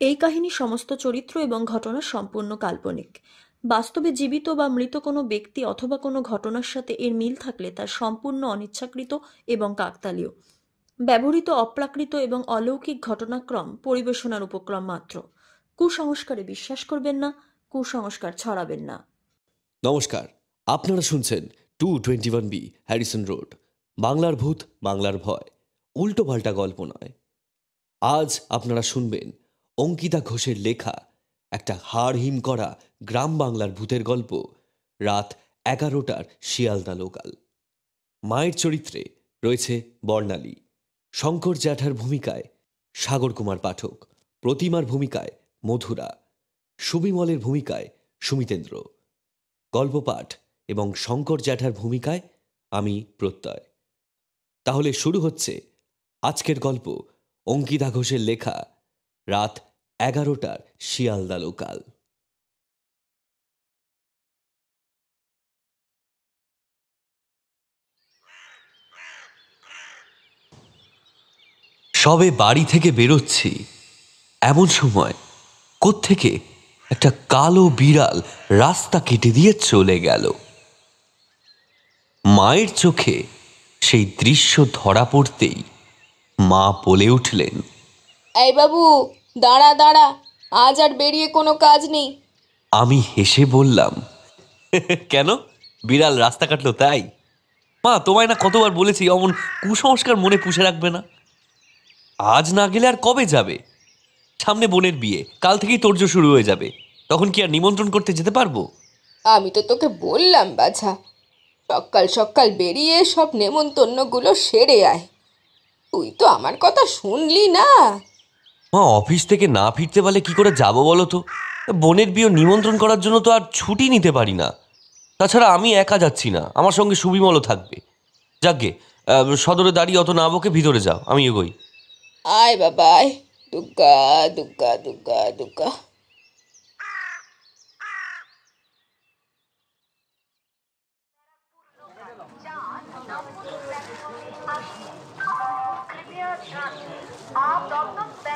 এই কাহিনীর সমস্ত চরিত্র এবং ঘটনা সম্পূর্ণ কাল্পনিক। বাস্তবে জীবিত বা মৃত কোনো ব্যক্তি অথবা কোনো ঘটনার সাথে এর মিল থাকলে তা সম্পূর্ণ অনিচ্ছাকৃত এবং কাকতালীয়। ব্যবহৃত অপ্রাকৃত এবং অলৌকিক ঘটনাক্রম পরিবেশনার উপক্রম মাত্র। কুসংস্কারে বিশ্বাস করবেন না, কুসংস্কার ছড়াবেন না। নমস্কার, আপনারা শুনছেন 221B হ্যারিসন রোড। বাংলার ভূত, বাংলার ভয়, উল্টো পাল্টা গল্প নয়। আজ আপনারা শুনবেন অঙ্কিতা ঘোষের লেখা একটা হাড়হিম করা গ্রাম বাংলার ভূতের গল্প, রাত 11টার শিয়ালদা লোকাল। মায়ের চরিত্রে রয়েছে বর্ণালী, শঙ্কর জ্যাঠার ভূমিকায় সাগর কুমার পাঠক, প্রতিমার ভূমিকায় মধুরা, সুবিমলের ভূমিকায় সুমিতেন্দ্র, গল্প পাঠ এবং শঙ্কর জ্যাঠার ভূমিকায় আমি প্রত্যয়। তাহলে শুরু হচ্ছে আজকের গল্প, অঙ্কিতা ঘোষের লেখা রাত 11টার শিয়ালদা লোকাল। সবে বাড়ি থেকে বেরোচ্ছি, এমন সময় কোত্থেকে একটা কালো বিড়াল রাস্তা কেটে দিয়ে চলে গেল। মায়ের চোখে সেই দৃশ্য ধরা পড়তেই মা বলে উঠলেন, এই বাবু, দাঁড়া দাঁড়া, আজ আর বেরিয়ে কোনো কাজ নেই। আমি হেসে বললাম, কেন, বিড়াল রাস্তা কাটলো তাই? মা, তোমায় না কতবার বলেছি অমন কুসংস্কার মনে পুষে রাখবে না। আজ না গেলে আর কবে যাবে? সামনে বোনের বিয়ে, কাল থেকেই তোড়জোড় শুরু হয়ে যাবে, তখন কি আর নিমন্ত্রণ করতে যেতে পারবো? আমি তো তোকে বললাম বাছা, সকাল সকাল বেরিয়ে সব নেমন্তন্নগুলো সেরে আয়। তুই তো আমার কথা শুনলি না। মা, অফিস থেকে না ফিরতে পারলে কি করে যাবো বলো তো? বোনের বিয়ে নিমন্ত্রণ করার জন্য তো আর ছুটি নিতে পারি না। তাছাড়া আমি একা যাচ্ছি না, আমার সঙ্গে সুবিমলও থাকবে। যাকগে, সদরে দাঁড়িয়ে অত না বকে ভিতরে যাও, আমি এগোই। আয় বাবা আয়, দুগ্গা দুগ্গা দুগ্গা দুগ্গা।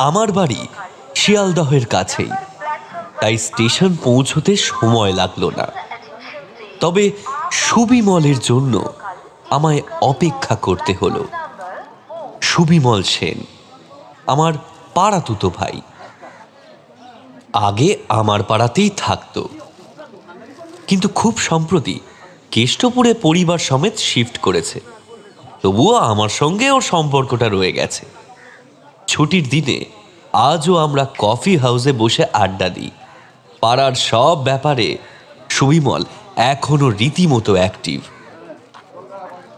আমার বাড়ি শিয়ালদহের কাছেই, তাই স্টেশন পৌঁছতে সময় লাগলো না। তবে সুবিমলের জন্য আমায় অপেক্ষা করতে হলো। সুবিমল সেন আমার পাড়াতুতো ভাই, আগে আমার পাড়াতেই থাকতো, কিন্তু খুব সম্প্রতি কেষ্টপুরে পরিবার সমেত শিফট করেছে। তবুও আমার সঙ্গে ওর সম্পর্কটা রয়ে গেছে। ছুটির দিনে আজও আমরা কফি হাউসে বসে আড্ডা দিই। পাড়ার সব ব্যাপারে সুবিমল এখনো রীতিমতো অ্যাক্টিভ।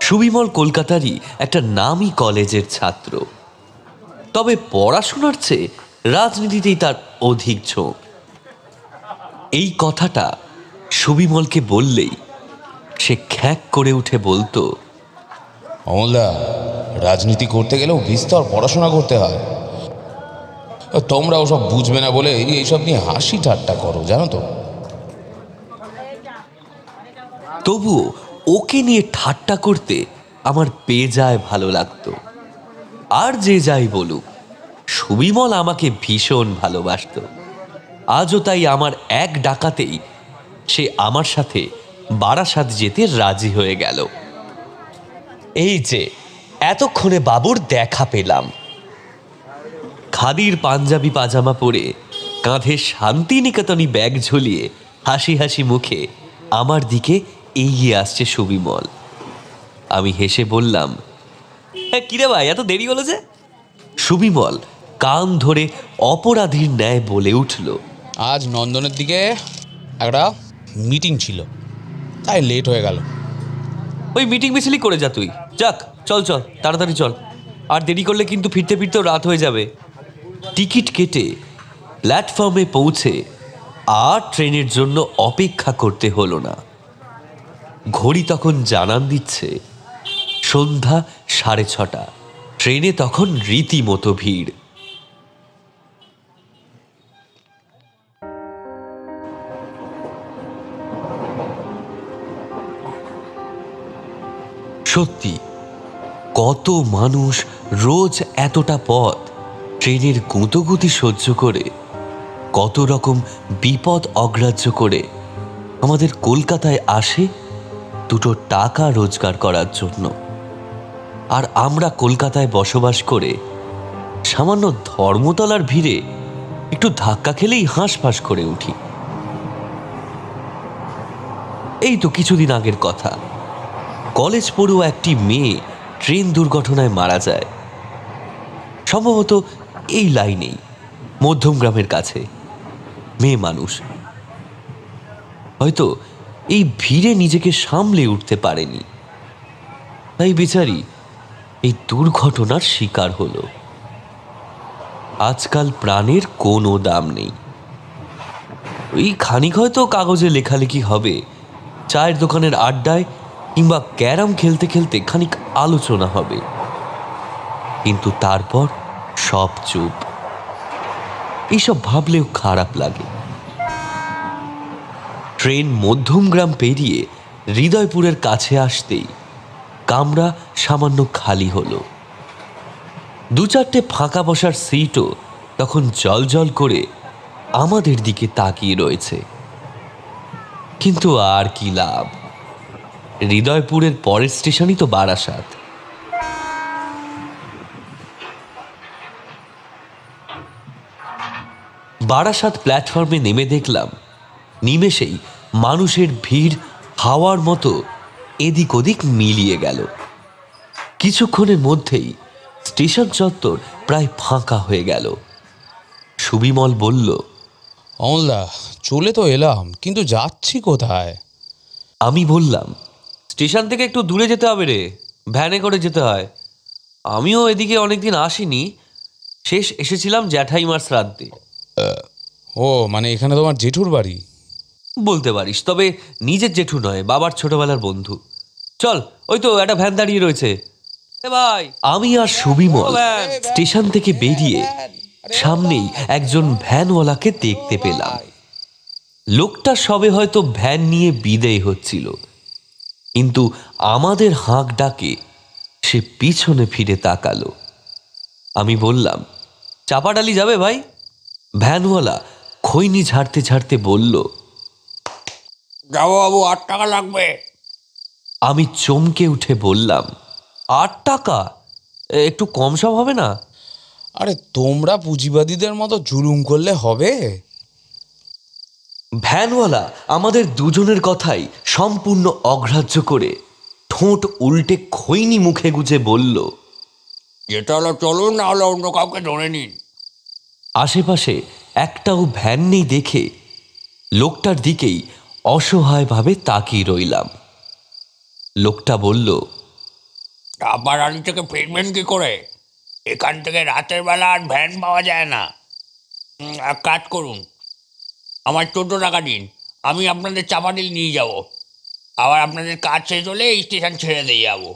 সুবিমল কলকাতারই একটা নামী কলেজের ছাত্র, তবে পড়াশোনার চেয়ে রাজনীতিতেই তার অধিক ঝোঁক। এই কথাটা সুবিমলকে বললেই সে খ্যাঁক করে উঠে বলতো, অমলদা, রাজনীতি করতে গেলেও বিস্তর পড়াশোনা করতে হয়। তোমরা ওসব বুঝবে না বলে এইসব নিয়ে হাসি ঠাট্টা করো, জানো তো। তবুও ওকে নিয়ে ঠাট্টা করতে আমার বেজায় ভালো লাগতো। আর যে যাই বলুক, সুবিমল আমাকে ভীষণ ভালোবাসত। আজও তাই আমার এক ডাকাতেই সে আমার সাথে বারাসাত যেতে রাজি হয়ে গেল। এই যে এতক্ষণে বাবুর দেখা পেলাম। খাদির পাঞ্জাবি পাজামা পরে, কাঁধে শান্তিনিকেতনী ব্যাগ ঝুলিয়ে, হাসি হাসি মুখে আমার দিকে এগিয়ে আসছে সুবিমল। আমি হেসে বললাম, কিরে ভাই, এত দেরি হলো যে? সুবিমল কান ধরে অপরাধীর ন্যায় বলে উঠল, আজ নন্দনের দিকে একটা মিটিং ছিল, তাই লেট হয়ে গেল। ওই মিটিং মিছিলি করে যা তুই। যাক, চল চল, তাড়াতাড়ি চল, আর দেরি করলে কিন্তু ফিরতে ফিরতেও রাত হয়ে যাবে। টিকিট কেটে প্ল্যাটফর্মে পৌঁছে আর ট্রেনের জন্য অপেক্ষা করতে হলো না। ঘড়ি তখন জানান দিচ্ছে সন্ধ্যা 6:30। ট্রেনে তখন রীতিমতো ভিড়। সত্যি, কত মানুষ রোজ এতটা পথ ট্রেনের গুঁতোগুতি সহ্য করে কত রকম বিপদ অগ্রাহ্য করে আমাদের কলকাতায় আসে দুটো টাকা রোজগার করার জন্য। আর আমরা কলকাতায় বসবাস করে সামান্য ধর্মতলার ভিড়ে একটু ধাক্কা খেলেই হাঁসফাঁস করে উঠি। এই তো কিছুদিন আগের কথা, কলেজ পড়ুয়া একটি মেয়ে ট্রেন দুর্ঘটনায় মারা যায়, সম্ভবত এই লাইনেই, মধ্যমগ্রামের কাছে। মেয়ে মানুষ, হয়তো এই ভিড়ে নিজেকে সামলে উঠতে পারেনি, তাই বেচারি এই দুর্ঘটনার শিকার হলো। আজকাল প্রাণের কোনো দাম নেই। ওই খানিক হয়তো কাগজে লেখালেখি হবে, চায়ের দোকানের আড্ডায় কিংবা ক্যারাম খেলতে খেলতে খানিক আলোচনা হবে, কিন্তু তারপর সব চুপ। এইসব ভাবলেও খারাপ লাগে। ট্রেন মধ্যমগ্রাম পেরিয়ে হৃদয়পুরের কাছে আসতেই কামরা সামান্য খালি হলো। দু চারটে ফাঁকা বসার সিটও তখন জল করে আমাদের দিকে তাকিয়ে রয়েছে। কিন্তু আর কি লাভ, হৃদয়পুরের পরের স্টেশনই তো বারাসাত। বারাসাত প্ল্যাটফর্মে নেমে দেখলাম নিমেষেই মানুষের ভিড় হাওয়ার মতো এদিক ওদিক মিলিয়ে গেল। কিছুক্ষণের মধ্যেই স্টেশন চত্বর প্রায় ফাঁকা হয়ে গেল। সুবিমল বলল, অমলদা, চলে তো এলাম, কিন্তু যাচ্ছি কোথায়? আমি বললাম, স্টেশন থেকে একটু দূরে যেতে হবে রে, ভ্যানে করে যেতে হয়। আমিও এদিকে অনেকদিন আসিনি, শেষ এসেছিলাম জ্যাঠাইমার শ্রাদ্ধে। ও, মানে এখানে তোমার জেঠুর বাড়ি? বলতে পারিস, তবে নিজের জেঠু নয়, বাবার ছোটবেলার বন্ধু। চল, ওই তো একটা ভ্যান দাঁড়িয়ে রয়েছে। ভাই, আমি আর সুবিমল স্টেশন থেকে বেরিয়ে সামনেই একজন ভ্যানওয়ালাকে দেখতে পেলাম। লোকটা সবে হয়তো ভ্যান নিয়ে বিদেয় হচ্ছিল, কিন্তু আমাদের হাঁক ডাকে সে পিছনে ফিরে তাকালো। আমি বললাম, চাপাডালি যাবে ভাই? ভ্যানওয়ালা খৈনি ঝাড়তে ঝাড়তে বলল, যাবো বাবু, 8 টাকা লাগবে। আমি চমকে উঠে বললাম, 8 টাকা? একটু কম সম হবে না? আরে তোমরা পুঁজিবাদীদের মতো জুলুম করলে হবে? ভ্যানওয়ালা আমাদের দুজনের কথাই সম্পূর্ণ অগ্রাহ্য করে ঠোঁট উল্টে খৈনি মুখে গুজে বলল, যেটা হলো চলুন, না হলে অন্য কাউকে ধরে নিন। আশেপাশে একটাও ভ্যান নেই দেখে লোকটার দিকেই অসহায়ভাবে তাকিয়ে রইলাম। লোকটা বলল, চাপাডালি থেকে ফিরবেন কি করে? এখান থেকে রাতের বেলা আর ভ্যান পাওয়া যায় না। এক কাজ করুন, আমার 14 টাকা দিন, আমি আপনাদের চাপাডালি নিয়ে যাব। আবার আপনাদের কাজ শেষ হলে এই স্টেশন ছেড়ে দিয়ে যাবো।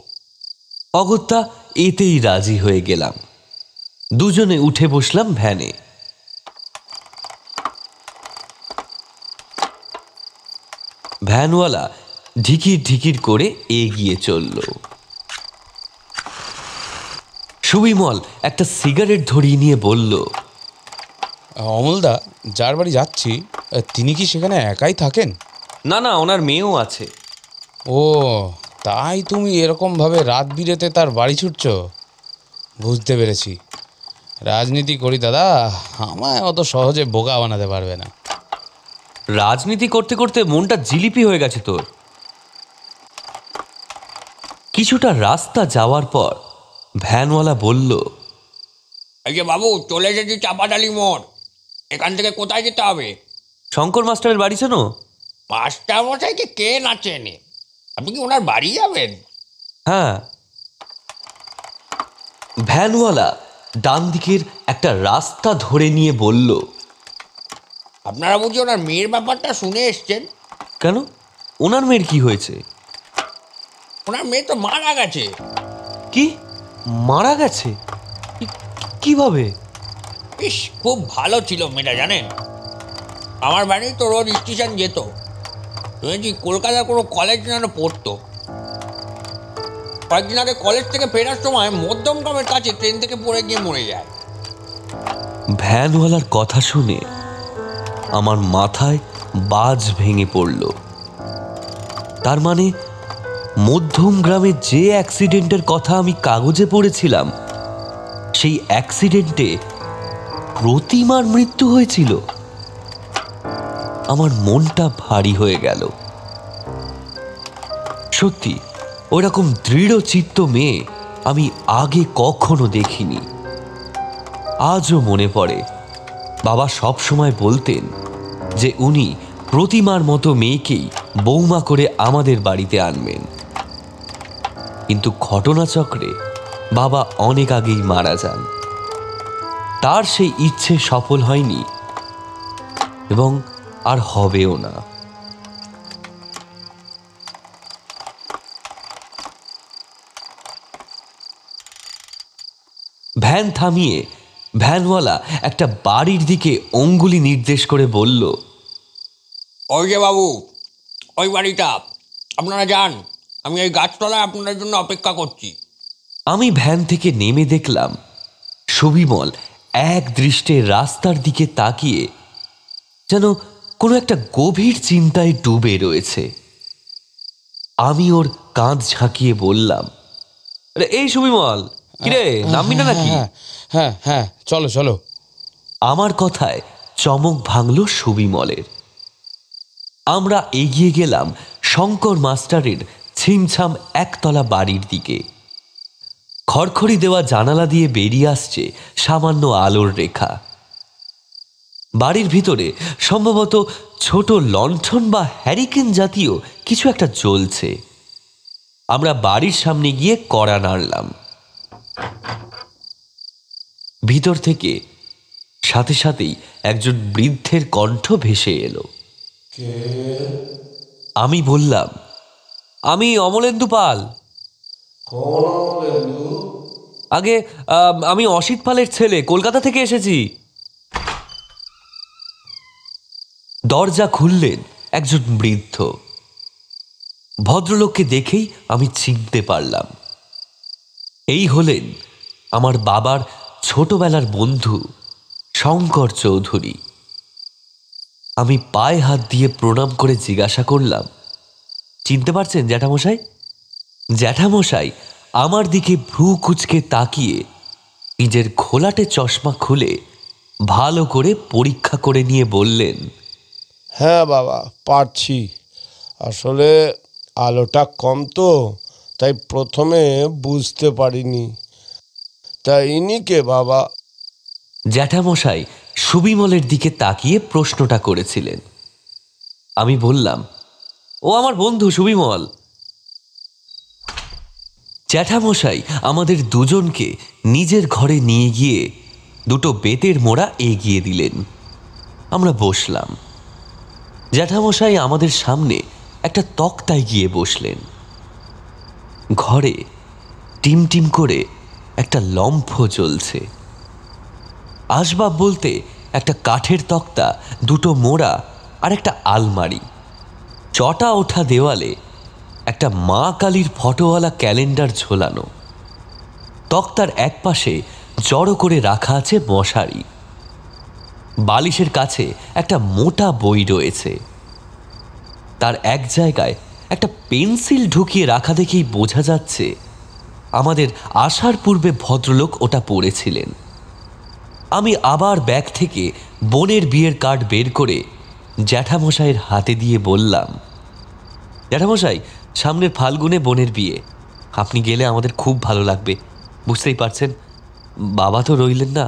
অগত্যা এতেই রাজি হয়ে গেলাম। দুজনে উঠে বসলাম ভ্যানে। ভ্যানওয়ালা ঢিকির ঢিকির করে এগিয়ে চলল। সুবিমল একটা সিগারেট ধরিয়ে নিয়ে বলল, অমলদা, যার বাড়ি যাচ্ছি তিনি কি সেখানে একাই থাকেন? না না, ওনার মেয়েও আছে। ও, তাই তুমি এরকমভাবে রাত বিরেতে তার বাড়ি ছুটছ? বুঝতে পেরেছি। রাজনীতি করি দাদা, আমায় অত সহজে বোকা বানাতে পারবে না। রাজনীতি করতে করতে মনটা জিলিপি হয়ে গেছে তোর। কিছুটা রাস্তা যাওয়ার পর ভ্যানওয়ালা বলল, এই যে বাবু, চলে এসেছি চাপাডালি মোড়। এখান থেকে কোথায় যেতে হবে? শঙ্কর মাস্টারের বাড়ি চেনো? মাস্টার মশাইকে কে না চেনে? আপনি কি ওনার বাড়ি যাবেন? হ্যাঁ। ভ্যানওয়ালা ডান দিকের একটা রাস্তা ধরে নিয়ে বলল, আপনারা বুঝি ওনার মেয়ের ব্যাপারটা শুনে এসছেন? কেন, ওনার মেয়ের কি হয়েছে? ওনার মেয়ে তো মারা গেছে। কি, মারা গেছে? কিভাবে? ইস, খুব ভালো ছিল মেয়েটা, জানেন। আমার বাড়ি তো রোজ স্টেশন যেত। শুনেছি কলকাতার কোনো কলেজ যেন পড়তো। কয়েকদিন আগে কলেজ থেকে ফেরার সময় মধ্যমগ্রামের কাছে ট্রেন থেকে পড়ে গিয়ে মরে যায়। ভ্যানওয়ালার কথা শুনে আমার মাথায় বাজ ভেঙে পড়ল। তার মানে মধ্যম গ্রামে যে অ্যাক্সিডেন্টের কথা আমি কাগজে পড়েছিলাম, সেই অ্যাক্সিডেন্টে প্রতিমার মৃত্যু হয়েছিল। আমার মনটা ভারী হয়ে গেল। সত্যি ওরকম দৃঢ় চিত্ত মেয়ে আমি আগে কখনো দেখিনি। আজও মনে পড়ে, বাবা সব সময় বলতেন যে উনি প্রতিমার মতো মেয়েকেই বৌমা করে আমাদের বাড়িতে আনবেন। কিন্তু ঘটনাচক্রে বাবা অনেক আগেই মারা যান। তার সেই ইচ্ছে সফল হয়নি এবং আর হবেও না। ভ্যান থামিয়ে ভ্যানওয়ালা একটা বাড়ির দিকে অঙ্গুলি নির্দেশ করে বলল, ওই যে বাবু, ওই বাড়িটা, আপনারা যান, আমি এই গাছতলায় আপনাদের জন্য অপেক্ষা করছি। আমি ভ্যান থেকে নেমে দেখলাম সুবিমল এক দৃষ্টে রাস্তার দিকে তাকিয়ে যেন কোনো একটা গভীর চিন্তায় ডুবে রয়েছে। আমি ওর কাঁধ ঝাঁকিয়ে বললাম, আরে এই সুবিমল, কিরে নামবি না নাকি? হ্যাঁ হ্যাঁ, চলো চলো। আমার কথায় চমক ভাঙল সুবিমলের। আমরা এগিয়ে গেলাম শঙ্কর মাস্টারের ছিমছাম একতলা বাড়ির দিকে। খড়খড়ি দেওয়া জানালা দিয়ে বেরিয়ে আসছে সামান্য আলোর রেখা। বাড়ির ভিতরে সম্ভবত ছোট লণ্ঠন বা হ্যারিকেন জাতীয় কিছু একটা জ্বলছে। আমরা বাড়ির সামনে গিয়ে কড়া নাড়লাম। ভিতর থেকে সাথে সাথেই একজন বৃদ্ধের কণ্ঠ ভেসে এলো। আমি বললাম, আমি অমলেন্দু পাল। আগে আমি অসিত পালের ছেলে, কলকাতা থেকে এসেছি। দরজা খুললেন একজন বৃদ্ধ। ভদ্রলোককে দেখেই আমি চিনতে পারলাম, এই হলেন আমার বাবার ছোটবেলার বন্ধু শঙ্কর চৌধুরী। আমি পায়ে হাত দিয়ে প্রণাম করে জিজ্ঞাসা করলাম, চিনতে পারছেন জ্যাঠামশাই? জ্যাঠামশাই আমার দিকে ভ্রু কুঁচকে তাকিয়ে নিজের ঘোলাটে চশমা খুলে ভালো করে পরীক্ষা করে নিয়ে বললেন, হ্যাঁ বাবা, পারছি। আসলে আলোটা কম তো, তাই প্রথমে বুঝতে পারিনি। তা ইনি কে বাবা? জ্যাঠামশাই সুবিমলের দিকে তাকিয়ে প্রশ্নটা করেছিলেন। আমি বললাম, ও আমার বন্ধু সুবিমল। জ্যাঠামশাই আমাদের দুজনকে নিজের ঘরে নিয়ে গিয়ে দুটো বেতের মোড়া এগিয়ে দিলেন। আমরা বসলাম। জ্যাঠামশাই আমাদের সামনে একটা তক্তায় গিয়ে বসলেন। ঘরে টিমটিম করে একটা লম্ফ জ্বলছে। আসবাব বলতে একটা কাঠের তক্তা, দুটো মোড়া আর একটা আলমারি। চটা ওঠা দেওয়ালে একটা মা কালীর ফটোওয়ালা ক্যালেন্ডার ঝোলানো। তক্তার একপাশে জড়ো করে রাখা আছে মশারি। বালিশের কাছে একটা মোটা বই রয়েছে। তার এক জায়গায় একটা পেন্সিল ঢুকিয়ে রাখা দেখেই বোঝা যাচ্ছে আমাদের আসার পূর্বে ভদ্রলোক ওটা পড়েছিলেন। আমি আবার ব্যাগ থেকে বোনের বিয়ের কার্ড বের করে জ্যাঠামশাইয়ের হাতে দিয়ে বললাম, জ্যাঠামশাই, সামনের ফাল্গুনে বোনের বিয়ে, আপনি গেলে আমাদের খুব ভালো লাগবে। বুঝতেই পারছেন, বাবা তো রইলেন না,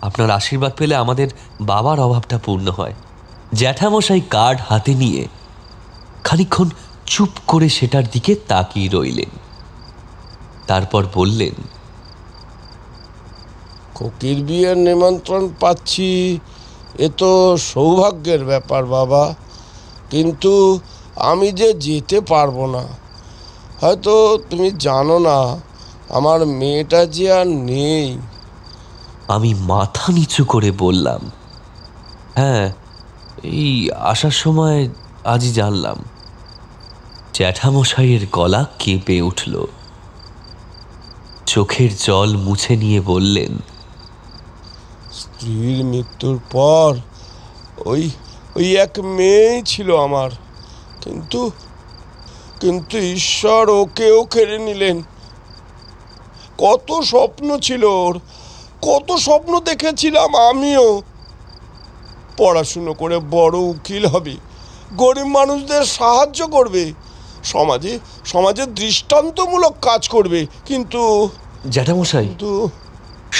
আপনার আশীর্বাদ পেলে আমাদের বাবার অভাবটা পূর্ণ হয়। জ্যাঠামশাই কার্ড হাতে নিয়ে খানিকক্ষণ চুপ করে সেটার দিকে তাকিয়ে রইলেন। তারপর বললেন, কোকির বিয়ের নিমন্ত্রণ পাচ্ছি, এ তো সৌভাগ্যের ব্যাপার বাবা। কিন্তু আমি যে যেতে পারবো না। হয়তো তুমি জানো না, আমার মেয়েটা যে আর নেই। আমি মাথা নিচু করে বললাম, হ্যাঁ, এই আসার সময় আজই জানলাম। জ্যাঠামশাইয়ের গলা কেঁপে উঠল। চোখের জল মুছে নিয়ে বললেন, স্ত্রীর মৃত্যুর পর ওই ওই এক মেয়েই ছিল আমার, কিন্তু কিন্তু ঈশ্বর ওকেও কেড়ে নিলেন। কত স্বপ্ন ছিল ওর, কত স্বপ্ন দেখেছিলাম আমিও। পড়াশুনো করে বড় উকিল হবে, গরিব মানুষদের সাহায্য করবে, সমাজে সমাজে দৃষ্টান্তমূলক কাজ করবে। কিন্তু জ্যাঠামশাই, কিন্তু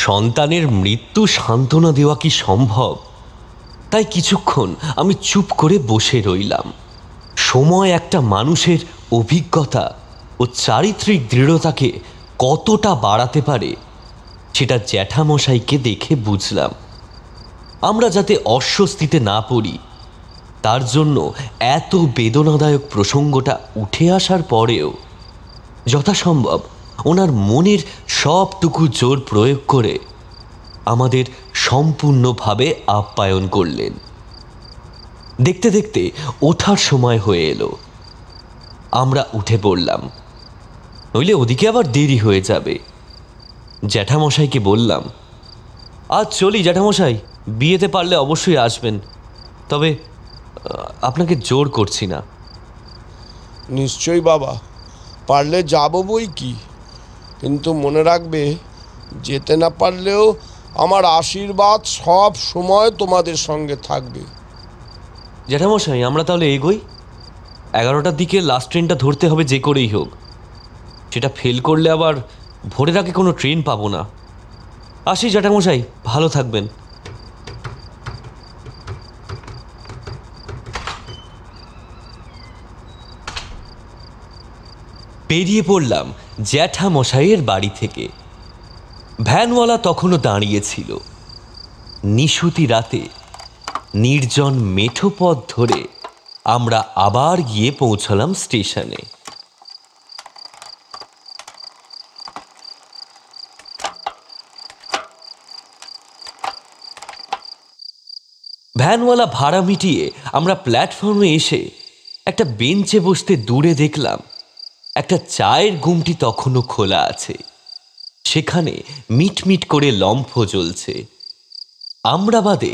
সন্তানের মৃত্যু সান্ত্বনা দেওয়া কি সম্ভব? তাই কিছুক্ষণ আমি চুপ করে বসে রইলাম। সময় একটা মানুষের অভিজ্ঞতা ও চারিত্রিক দৃঢ়তাকে কতটা বাড়াতে পারে সেটা জ্যাঠামশাইকে দেখে বুঝলাম। আমরা যাতে অস্বস্তিতে না পড়ি তার জন্য এত বেদনাদায়ক প্রসঙ্গটা উঠে আসার পরেও যথাসম্ভব ওনার মনের সবটুকু জোর প্রয়োগ করে আমাদের সম্পূর্ণভাবে আপ্যায়ন করলেন। দেখতে দেখতে ওঠার সময় হয়ে এলো। আমরা উঠে পড়লাম, নইলে ওদিকে আবার দেরি হয়ে যাবে। জ্যাঠামশাইকে বললাম, আজ চলি জ্যাঠামশাই, বিয়েতে পারলে অবশ্যই আসবেন, তবে আপনাকে জোর করছি না। নিশ্চয়ই বাবা, পারলে যাব বই কি, কিন্তু মনে রাখবে যেতে না পারলেও আমার আশীর্বাদ সব সময় তোমাদের সঙ্গে থাকবে। জ্যাঠামশাই, আমরা তাহলে এগোই। 11টার দিকে লাস্ট ট্রেনটা ধরতে হবে যে করেই হোক। সেটা ফেল করলে আবার ভোরের আগে কোনো ট্রেন পাবো না। আসি জ্যাঠামশাই, ভালো থাকবেন। বেরিয়ে পড়লাম জ্যাঠামশাইয়ের বাড়ি থেকে। ভ্যানওয়ালা তখনও দাঁড়িয়েছিল। নিশুতি রাতে নির্জন মেঠো পথ ধরে আমরা আবার গিয়ে পৌঁছলাম স্টেশনে। ভ্যানওয়ালা ভাড়া মিটিয়ে আমরা প্ল্যাটফর্মে এসে একটা বেঞ্চে বসতে দূরে দেখলাম একটা চায়ের গুমটি তখনও খোলা আছে। সেখানে মিটমিট করে লম্ফ জ্বলছে। আমরা বাদে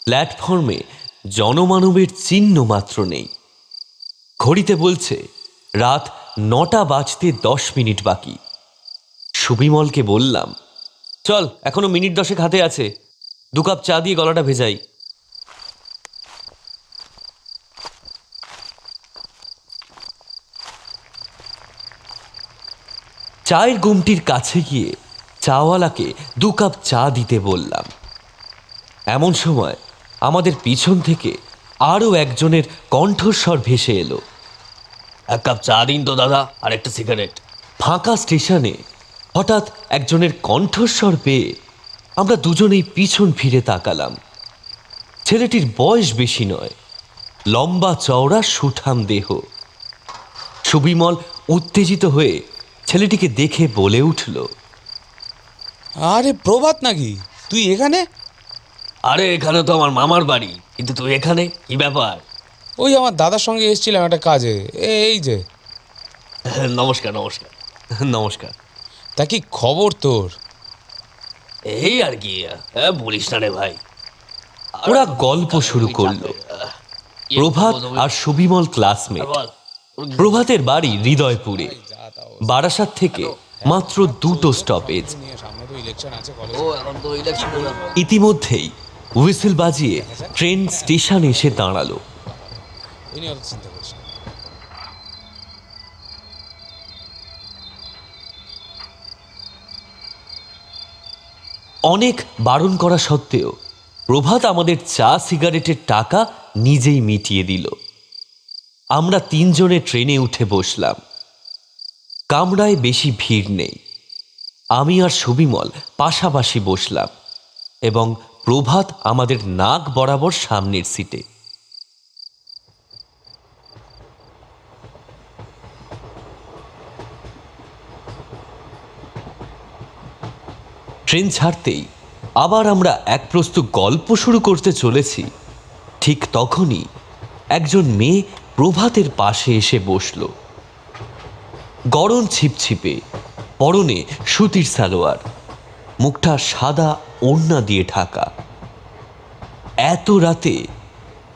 প্ল্যাটফর্মে জনমানবের চিহ্ন মাত্র নেই। ঘড়িতে বলছে রাত 9টা বাজতে 10 মিনিট বাকি। সুবিমলকে বললাম, চল, এখনো মিনিট 10 হাতে আছে, 2 কাপ চা দিয়ে গলাটা ভেজাই। চায়ের গুমটির কাছে গিয়ে চাওয়ালাকে 2 কাপ চা দিতে বললাম। এমন সময় আমাদের পিছন থেকে আরও একজনের কণ্ঠস্বর ভেসে এলো, 1 কাপ চা দিন তো দাদা, আর একটা সিগারেট। ফাঁকা স্টেশনে হঠাৎ একজনের কণ্ঠস্বর পেয়ে আমরা দুজনেই পিছন ফিরে তাকালাম। ছেলেটির বয়স বেশি নয়, লম্বা চওড়া সুঠাম দেহ। সুবিমল উত্তেজিত হয়ে ছেলেটিকে দেখে বলে উঠল, আরে প্রভাত নাকি তুই এখানে? আরে এখানে তো আমার মামার বাড়ি, কিন্তু তুই এখানে কি ব্যাপার? ওই আমার দাদার সঙ্গে এসেছিলাম একটা কাজে। এই যে। নমস্কার নমস্কার নমস্কার। তা কি খবর তোর? এই আর কি, বলিস না রে ভাই। ওরা গল্প শুরু করলো। প্রভাত আর সুবিমল ক্লাসমেট। প্রভাতের বাড়ি হৃদয়পুরে, বারাসাত থেকে মাত্র 2টো স্টপেজ। ইতিমধ্যেই হুইসেল বাজিয়ে ট্রেন স্টেশনে এসে দাঁড়ালো। অনেক বারণ করা সত্ত্বেও প্রভাত আমাদের চা সিগারেটের টাকা নিজেই মিটিয়ে দিল। আমরা 3 জনে ট্রেনে উঠে বসলাম। কামরায় বেশি ভিড় নেই। আমি আর সুবিমল পাশাপাশি বসলাম এবং প্রভাত আমাদের নাক বরাবর সামনের সিটে। ট্রেন ছাড়তেই আবার আমরা এক প্রস্তু গল্প শুরু করতে চলেছি, ঠিক তখনই একজন মেয়ে প্রভাতের পাশে এসে বসল। গরম ছিপছিপে, পরনে সুতির সালোয়ার, মুখটা সাদা ওড়না দিয়ে ঢাকা। এত রাতে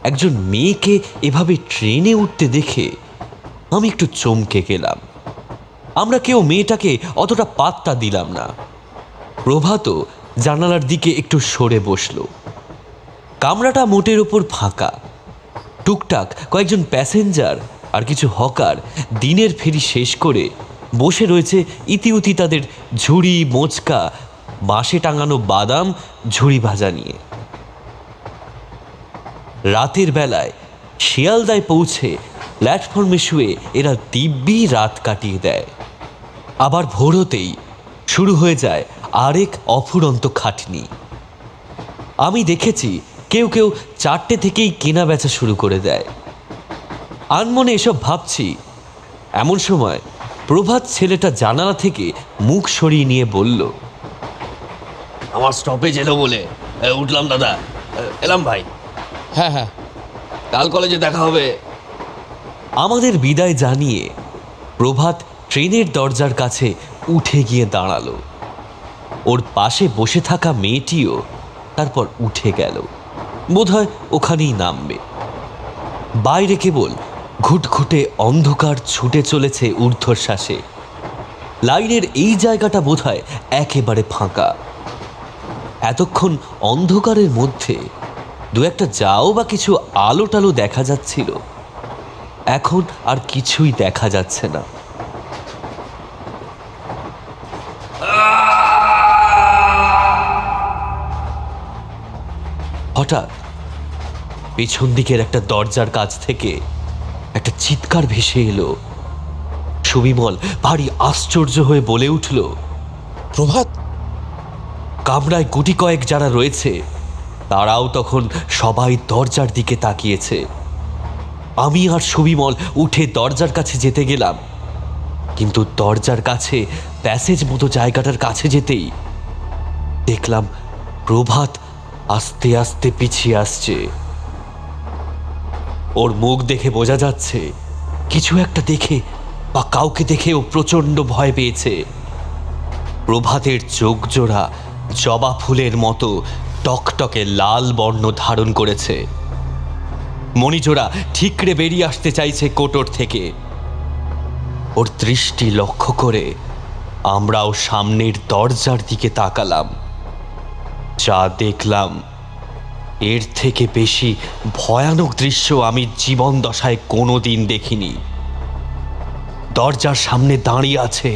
একজন মেয়েকে এভাবে ট্রেনে উঠতে দেখে আমি একটু চমকে গেলাম। আমরা কেউ মেয়েটাকে অতটা পাত্তা দিলাম না। প্রভাতও জানালার দিকে একটু সরে বসল। কামরাটা মোটের ওপর ফাঁকা। টুকটাক কয়েকজন প্যাসেঞ্জার আর কিছু হকার দিনের ফেরি শেষ করে বসে রয়েছে ইতিউতি তাদের ঝুড়ি, মোচকা, বাঁশে টাঙানো বাদাম, ঝুড়ি ভাজা নিয়ে। রাতের বেলায় শিয়ালদায় পৌঁছে প্ল্যাটফর্মে শুয়ে এরা দিব্যি রাত কাটিয়ে দেয়। আবার ভোর হতেই শুরু হয়ে যায় আরেক অফুরন্ত খাটনি। আমি দেখেছি কেউ কেউ 4টে থেকেই কেনা বেচা শুরু করে দেয়। আনমনে এসব ভাবছি, এমন সময় প্রভাত ছেলেটা জানালা থেকে মুখ সরিয়ে নিয়ে বলল, আমার স্টপেজ এলো বলে উঠলাম দাদা, এলাম ভাই, হ্যাঁ হ্যাঁ, কাল কলেজে দেখা হবে। আমাদের বিদায় জানিয়ে প্রভাত ট্রেনের দরজার কাছে উঠে গিয়ে দাঁড়ালো। ওর পাশে বসে থাকা মেয়েটিও তারপর উঠে গেল। বোধহয় ওখানেই নামবে। বাইরে কেবল ঘুটঘুটে অন্ধকার ছুটে চলেছে ঊর্ধ্বশ্বাসে। লাইনের এই জায়গাটা বোধহয় একেবারে ফাঁকা। এতক্ষণ অন্ধকারের মধ্যে দু একটা যাও বা কিছু আলো টালো দেখা যাচ্ছিল, এখন আর কিছুই দেখা যাচ্ছে না। হঠাৎ পেছন দিকের একটা দরজার কাছ থেকে একটা চিৎকার ভেসে এলো। সুবিমল ভারী আশ্চর্য হয়ে বলে উঠল, প্রভাত! কামরায় গুটি কয়েক যারা রয়েছে তারাও তখন সবাই দরজার দিকে তাকিয়েছে। আমি আর সুবিমল উঠে দরজার কাছে যেতে গেলাম, কিন্তু দরজার কাছে প্যাসেজ মতো জায়গাটার কাছে যেতেই দেখলাম প্রভাত আস্তে আস্তে পিছিয়ে আসছে। ওর মুখ দেখে বোঝা যাচ্ছে কিছু একটা দেখে বা কাউকে দেখে ও প্রচণ্ড ভয় পেয়েছে। প্রভাতের চোখ জোড়া জবা ফুলের মতো টকটকে লাল বর্ণ ধারণ করেছে। মণিজোড়া ঠিকরে বেরিয়ে আসতে চাইছে কোটর থেকে। ওর দৃষ্টি লক্ষ্য করে আমরাও সামনের দরজার দিকে তাকালাম। যা দেখলাম এর থেকে বেশি ভয়ানক দৃশ্য আমি জীবন দশায় কোনোদিন দেখিনি। দরজার সামনে দাঁড়িয়ে আছে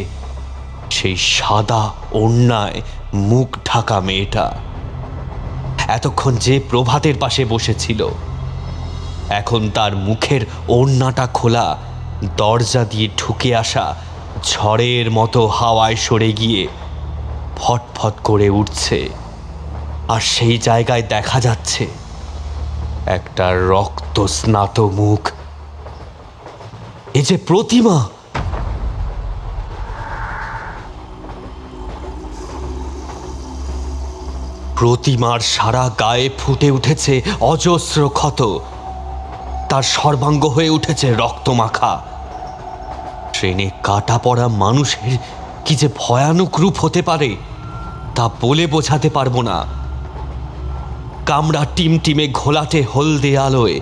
সেই সাদা ওড়নায় মুখ ঢাকা মেয়েটা। এতক্ষণ যে প্রভাতের পাশে বসেছিল, এখন তার মুখের ওড়নাটা খোলা, দরজা দিয়ে ঢুকে আসা ঝড়ের মতো হাওয়ায় সরে গিয়ে ফটফট করে উঠছে। আর সেই জায়গায় দেখা যাচ্ছে একটা রক্ত স্নাত মুখ। এ যে প্রতিমা! প্রতিমার সারা গায়ে ফুটে উঠেছে অজস্র ক্ষত। তার সর্বাঙ্গ হয়ে উঠেছে রক্তমাখা। ট্রেনে কাটা পড়া মানুষের কি যে ভয়ানক রূপ হতে পারে তা বলে বোঝাতে পারবো না। কামরা টিমটিমে ঘোলাটে হলদে আলোয়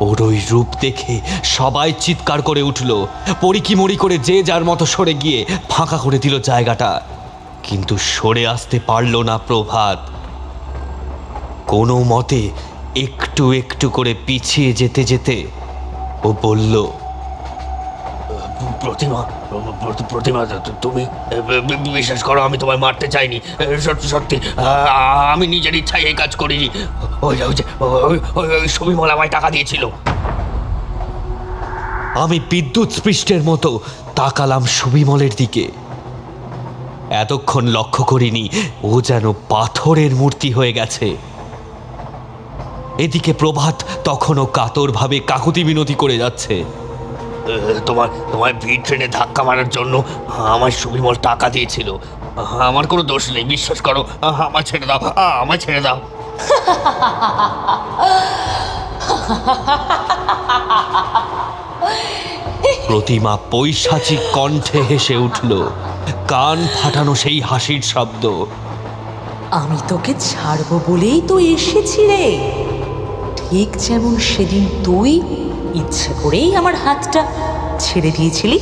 ওর ওই রূপ দেখে সবাই চিৎকার করে উঠল। পরিকিমরি করে যে যার মতো সরে গিয়ে ফাঁকা করে দিল জায়গাটা, কিন্তু সরে আসতে পারল না প্রভাত। কোনো মতে একটু একটু করে পিছিয়ে যেতে যেতে ও বলল, প্রতিমা, প্রতিমা তুমি বিশ্বাস করো, আমি তোমায় মারতে চাইনি। সত্যি সত্যি আমি নিজের ইচ্ছায় এই কাজ করিনি। ওই সুবিমল আমায় টাকা দিয়েছিল। আমি বিদ্যুৎ স্পৃষ্টের মতো তাকালাম সুবিমলের দিকে। এতক্ষণ লক্ষ্য করিনি ও যেন পাথরের মূর্তি হয়ে গেছে। এদিকে প্রভাত তখনও কাতরভাবে কাকুতি মিনতি করে যাচ্ছে। তোমায় ভিড় ট্রেনে ধাক্কা মারার জন্য আমার সুবিমল টাকা দিয়েছিল। আমার কোনো দোষ নেই, বিশ্বাস করো। আমার ছেড়ে দাও, আমায় ছেড়ে দাও। প্রতিমা পৈশাচিক কণ্ঠে হেসে উঠল, কান ফাটানো সেই হাসির শব্দ। আমি তোকে ছাড়বো বলেই তো এসেছি রে। ঠিক যেমন সেদিন তুই ইচ্ছে করেই আমার হাতটা ছেড়ে দিয়েছিলি।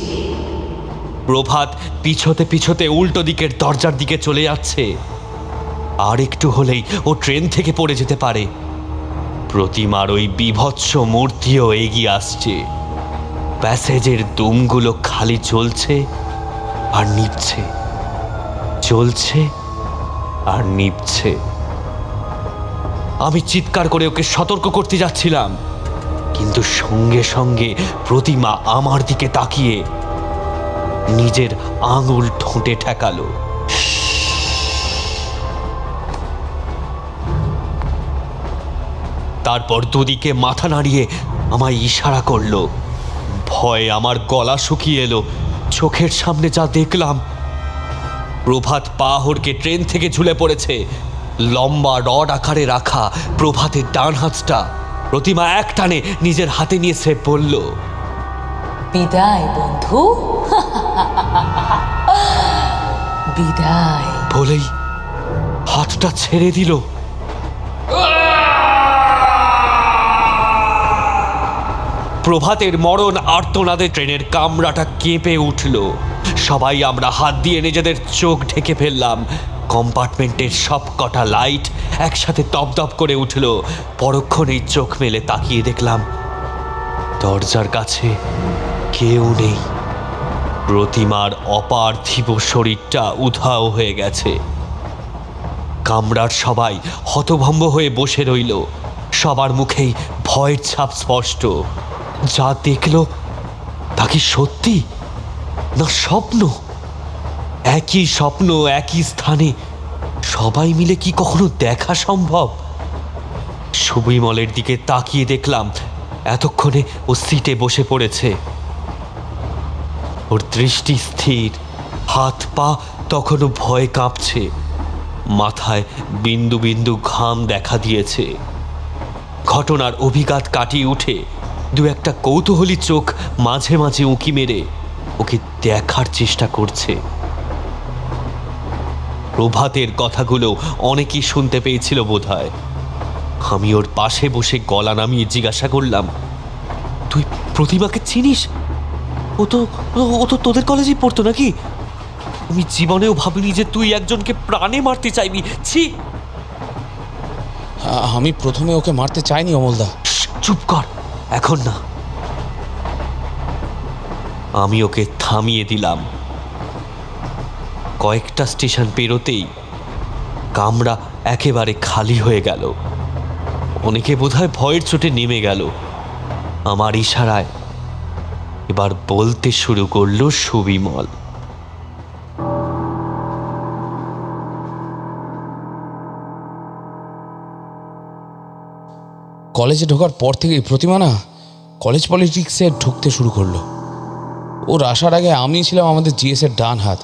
প্রভাত পিছতে পিছতে উল্টো দিকের দরজার দিকে চলে যাচ্ছে। আর একটু হলেই ও ট্রেন থেকে পড়ে যেতে পারে। প্রতিমার ওই বিভৎস মূর্তিও এগিয়ে আসছে। প্যাসেজের দুমগুলো খালি চলছে আর নিভছে, চলছে আর নিভছে। আমি চিৎকার করে ওকে সতর্ক করতে যাচ্ছিলাম, কিন্তু সঙ্গে সঙ্গে প্রতিমা আমার দিকে তাকিয়ে নিজের আঙুল ঠোঁটে ঠেকালো। তারপর দুদিকে মাথা নাড়িয়ে আমায় ইশারা করলো। ভয়ে আমার গলা শুকিয়ে এলো। চোখের সামনে যা দেখলাম, প্রভাত পা হড়কে ট্রেন থেকে ঝুলে পড়েছে। লম্বা রড আকারে রাখা প্রভাতের ডান হাতটা প্রতিমা এক টানে নিজের হাতে নিয়ে সে বলল, বিদায় বন্ধু, বিদায়। বলেই হাতটা ছেড়ে দিল। প্রভাতের মরণ আর্তনাদে ট্রেনের কামরাটা কেঁপে উঠল। সবাই আমরা হাত দিয়ে নিজেদের চোখ ঢেকে ফেললাম। কম্পার্টমেন্টের সব কটা লাইট একসাথে দপদপ করে উঠল। পরক্ষণেই চোখ মেলে তাকিয়ে দেখলাম দরজার কাছে কেউ নেই। প্রতিমার অপার্থিব শরীরটা উধাও হয়ে গেছে। কামরার সবাই হতভম্ব হয়ে বসে রইল। সবার মুখেই ভয়ের ছাপ স্পষ্ট। যা দেখল তা কি সত্যি না স্বপ্ন? একই স্বপ্ন, একই স্থানে, সবাই মিলে কি কখনো দেখা সম্ভব? সুবিমলের দিকে তাকিয়ে দেখলাম এতক্ষণে ও সিটে বসে পড়েছে। ওর দৃষ্টি স্থির, হাত পা তখনও ভয়ে কাঁপছে। মাথায় বিন্দু বিন্দু ঘাম দেখা দিয়েছে। ঘটনার অভিঘাত কাটিয়ে উঠে দু একটা কৌতূহলী চোখ মাঝে মাঝে উঁকি মেরে ওকে দেখার চেষ্টা করছে। প্রভাতের কথাগুলো অনেকেই শুনতে পেয়েছিল বোধহয়। আমি ওর পাশে বসে গলা নামিয়ে জিজ্ঞাসা করলাম, তুই প্রতিমাকে চিনিস? ও তো তোদের কলেজেই পড়তো নাকি? আমি জীবনেও ভাবিনি যে তুই একজনকে প্রাণে মারতে চাইবি। ছি! আমি প্রথমে ওকে মারতে চাইনি অমলদা। চুপ কর, এখন না। আমি ওকে থামিয়ে দিলাম। কয়েকটা স্টেশন পেরোতেই কামরা একেবারে খালি হয়ে গেল। অনেকে বোধহয় ভয়ের চোটে নেমে গেল। আমার ইশারায় এবার বলতে শুরু করলো সুবিমল। কলেজে ঢোকার পর থেকেই প্রতিমা না কলেজ পলিটিক্সে ঢুকতে শুরু করলো। ওর আসার আগে আমি ছিলাম আমাদের জিএসের ডান হাত,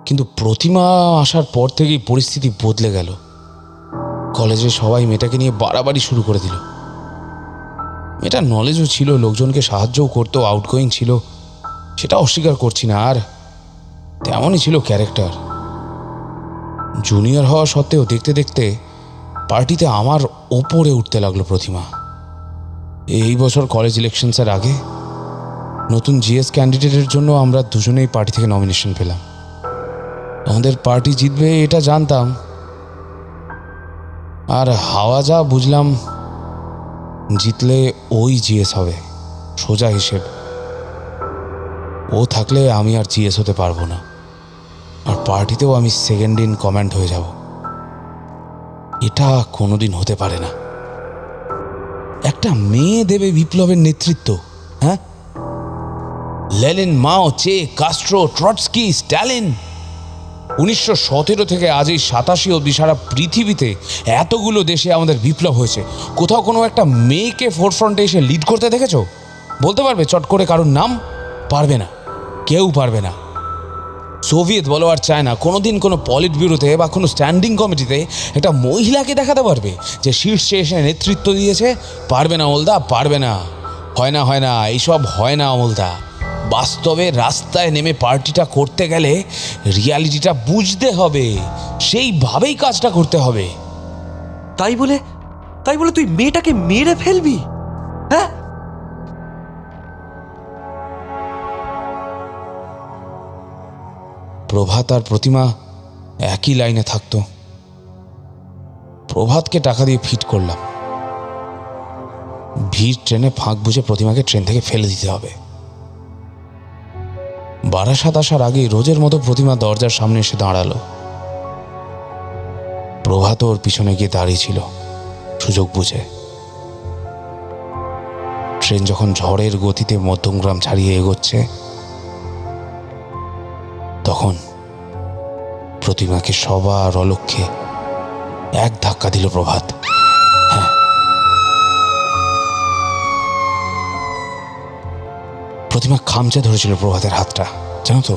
কিন্তু প্রতিমা আসার পর থেকেই পরিস্থিতি বদলে গেল। কলেজে সবাই মেয়েটাকে নিয়ে বাড়াবাড়ি শুরু করে দিল। মেয়েটার নলেজও ছিল, লোকজনকে সাহায্যও করতো, আউটগোয়িং ছিল, সেটা অস্বীকার করছি না। আর তেমনই ছিল ক্যারেক্টার। জুনিয়র হওয়া সত্ত্বেও দেখতে দেখতে পার্টিতে আমার ওপরে উঠতে লাগলো প্রতিমা। এই বছর কলেজ ইলেকশনসের আগে নতুন জিএস ক্যান্ডিডেটের জন্য আমরা দুজনেই পার্টি থেকে নমিনেশন পেলাম। আমাদের পার্টি জিতবে এটা জানতাম, আর হাওয়া যা বুঝলাম জিতলে ওই জিএস হবে, সোজা হিসেব। ও থাকলে আমি আর জিএস হতে পারবো না, আর পার্টিতেও আমি সেকেন্ড ইন কমান্ড হয়ে যাব। এটা কোনোদিন হতে পারে না। একটা মেয়ে দেবে বিপ্লবের নেতৃত্ব? হ্যাঁ, লেনিন, মাও, চে, কাস্ট্রো, ট্রটস্কি, স্ট্যালিন। 1917 থেকে আজ এই 87 অবধি সারা পৃথিবীতে এতগুলো দেশে আমাদের বিপ্লব হয়েছে। কোথাও কোনো একটা মেয়েকে ফোরফ্রন্টে এসে লিড করতে দেখেছো? বলতে পারবে চট করে কারোর নাম? পারবে না, কেউ পারবে না। সোভিয়েত বলো আর চায়না কোনোদিন কোনো পলিট ব্যুরোতে বা কোনো স্ট্যান্ডিং কমিটিতে একটা মহিলাকে দেখাতে পারবে যে শীর্ষে এসে নেতৃত্ব দিয়েছে? পারবে না অমলদা, পারবে না। হয় না, এইসব হয় না অমলদা। বাস্তবে রাস্তায় নেমে পার্টিটা করতে গেলে রিয়ালিটিটা বুঝতে হবে, সেইভাবেই কাজটা করতে হবে। তাই বলে তাই বলে তুই মেয়েটাকে মেরে ফেলবি? হ্যাঁ, প্রভাত আর প্রতিমা একই লাইনে থাকতো। প্রভাতকে টাকা দিয়ে ফিট করলাম। ভিড় ট্রেনে ফাঁক বুঝে প্রতিমাকে ট্রেন থেকে ফেলে দিতে হবে। বারাসাত আসার আগেই রোজের মতো প্রতিমা দরজার সামনে এসে দাঁড়ালো। প্রভাত ওর পিছনে গিয়ে দাঁড়িয়েছিল সুযোগ বুঝে। ট্রেন যখন ঝড়ের গতিতে মধ্যমগ্রাম ছাড়িয়ে এগোচ্ছে, তখন প্রতিমাকে সবার অলক্ষ্যে এক ধাক্কা দিল প্রভাত। হ্যাঁ, প্রতিমা খামচে ধরেছিল প্রভাতের হাতটা, জানো তো।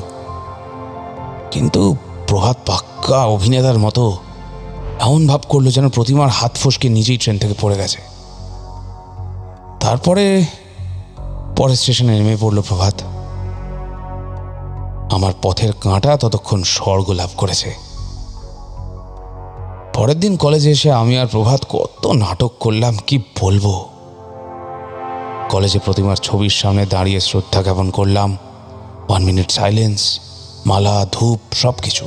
কিন্তু প্রভাত পাক্কা অভিনেতার মতো এমন ভাব করলো যেন প্রতিমার হাত ফসকে নিজেই ট্রেন থেকে পড়ে গেছে। তারপরে পরের স্টেশনে নেমে পড়ল প্রভাত। আমার পথের কাঁটা ততক্ষণ স্বর্গ লাভ করেছে। পরের দিন কলেজে এসে আমি আর প্রভাত কত নাটক করলাম, কি বলবো। কলেজে প্রতিমার ছবির সামনে দাঁড়িয়ে শ্রদ্ধা জ্ঞাপন করলাম, 1 মিনিট সাইলেন্স, মালা, ধূপ, সব কিছু।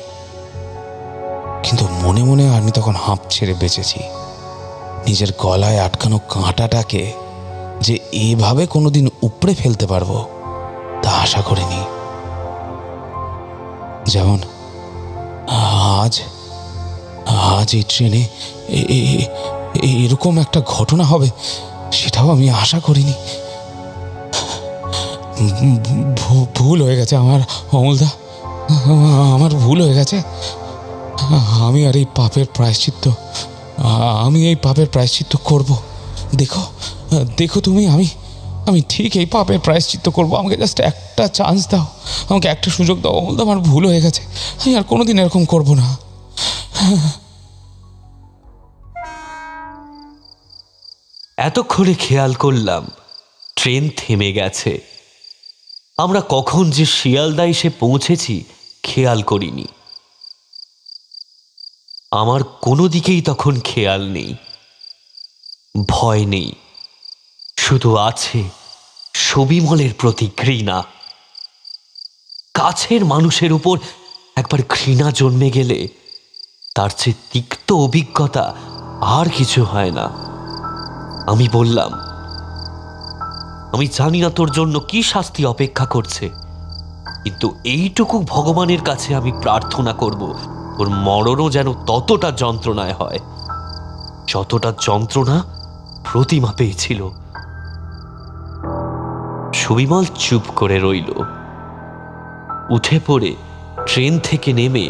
কিন্তু মনে মনে আমি তখন হাঁপ ছেড়ে বেঁচেছি। নিজের গলায় আটকানো কাঁটাটাকে যে এভাবে কোনোদিন উপড়ে ফেলতে পারবো তা আশা করিনি। যেমন আজ এই ট্রেনে এরকম একটা ঘটনা হবে সেটাও আমি আশা করিনি। ভুল হয়ে গেছে আমার, অমলদা, আমার ভুল হয়ে গেছে। আমি আর এই পাপের প্রায়শ্চিত্ত করব। দেখো তুমি, আমি ঠিক এই পাপের প্রায়শ্চিত্ত করব। আমাকে জাস্ট একটা চান্স দাও, আমাকে একটা সুযোগ দাও অমলদা। আমার ভুল হয়ে গেছে, আমি আর কোনোদিন এরকম করব না। এতক্ষণে খেয়াল করলাম ট্রেন থেমে গেছে। আমরা কখন যে শিয়ালদা এসে পৌঁছেছি খেয়াল করিনি। আমার কোনো দিকেই তখন খেয়াল নেই, ভয় নেই, শুধু আছে সবিমলের প্রতি ঘৃণা। কাছের মানুষের উপর একবার ঘৃণা জন্মে গেলে তার চেয়ে তিক্ত অভিজ্ঞতা আর কিছু হয় না। আমি বললাম, আমি জানি না তোর জন্য কি শাস্তি অপেক্ষা করছে, কিন্তু এইটুকু ভগবানের কাছে আমি প্রার্থনা করব, তোর মরণও যেন ততটা যন্ত্রণায় হয় যতটা যন্ত্রণা প্রতিমা পেয়েছিল। সুবিমল চুপ করে রইল। উঠে পড়ে ট্রেন থেকে নেমে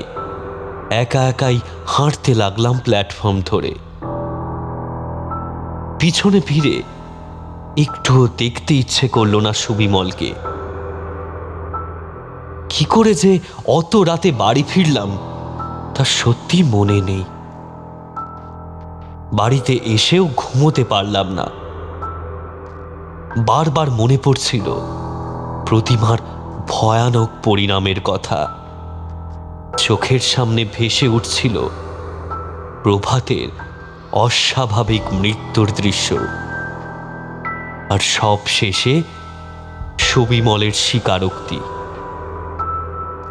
একা একাই হাঁটতে লাগলাম প্ল্যাটফর্ম ধরে। পিছনে ফিরে একটুও দেখতে ইচ্ছে করল না সুবিমলকে। কি করে যে অত রাতে বাড়ি ফিরলাম তা সত্যি মনে নেই। বাড়িতে এসেও ঘুমোতে পারলাম না। বারবার মনে পড়ছিল প্রতিমার ভয়ানক পরিণামের কথা। চোখের সামনে ভেসে উঠছিল প্রভাতের অস্বাভাবিক মৃত্যুর দৃশ্য, আর সব শেষে সুবিমলের স্বীকারোক্তি।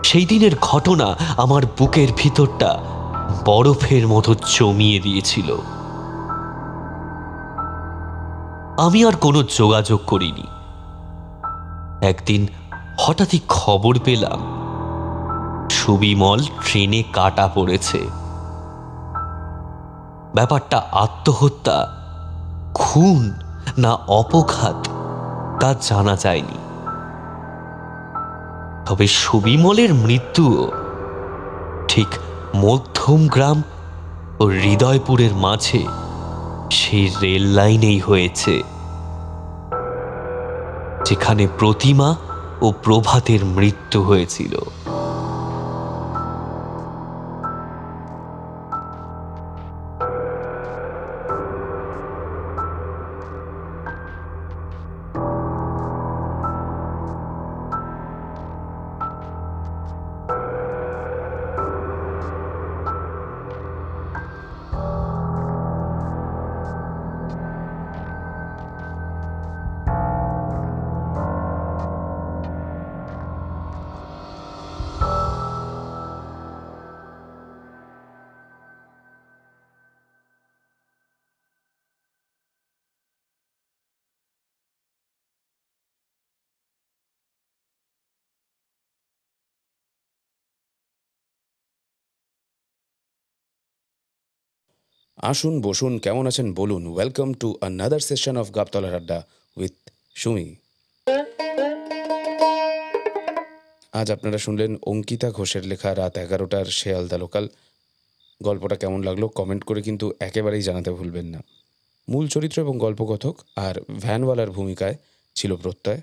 সেই দিনের ঘটনা আমার বুকের ভিতরটা বরফের মতো জমিয়ে দিয়েছিল। আমি আর কোনো যোগাযোগ করিনি। একদিন হঠাৎই খবর পেলাম সুবিমল ট্রেনে কাটা পড়েছে। ব্যাপারটা আত্মহত্যা, খুন না অপঘাত তা জানা যায়নি। তবে সুবিমলের মৃত্যুও ঠিক মধ্যমগ্রাম ও হৃদয়পুরের মাঝে সেই রেল লাইনেই হয়েছে, যেখানে প্রতিমা ও প্রভাতের মৃত্যু হয়েছিল। আসুন বসুন, কেমন আছেন বলুন। Welcome to another session of গাবতলার আড্ডা উইথ সুমি। আজ আপনারা শুনলেন অঙ্কিতা ঘোষের লেখা রাত 11টার শেয়ালদা লোকাল। গল্পটা কেমন লাগলো কমেন্ট করে কিন্তু একেবারেই জানাতে ভুলবেন না। মূল চরিত্র এবং গল্পকথক আর ভ্যানওয়ালার ভূমিকায় ছিল প্রত্যয়।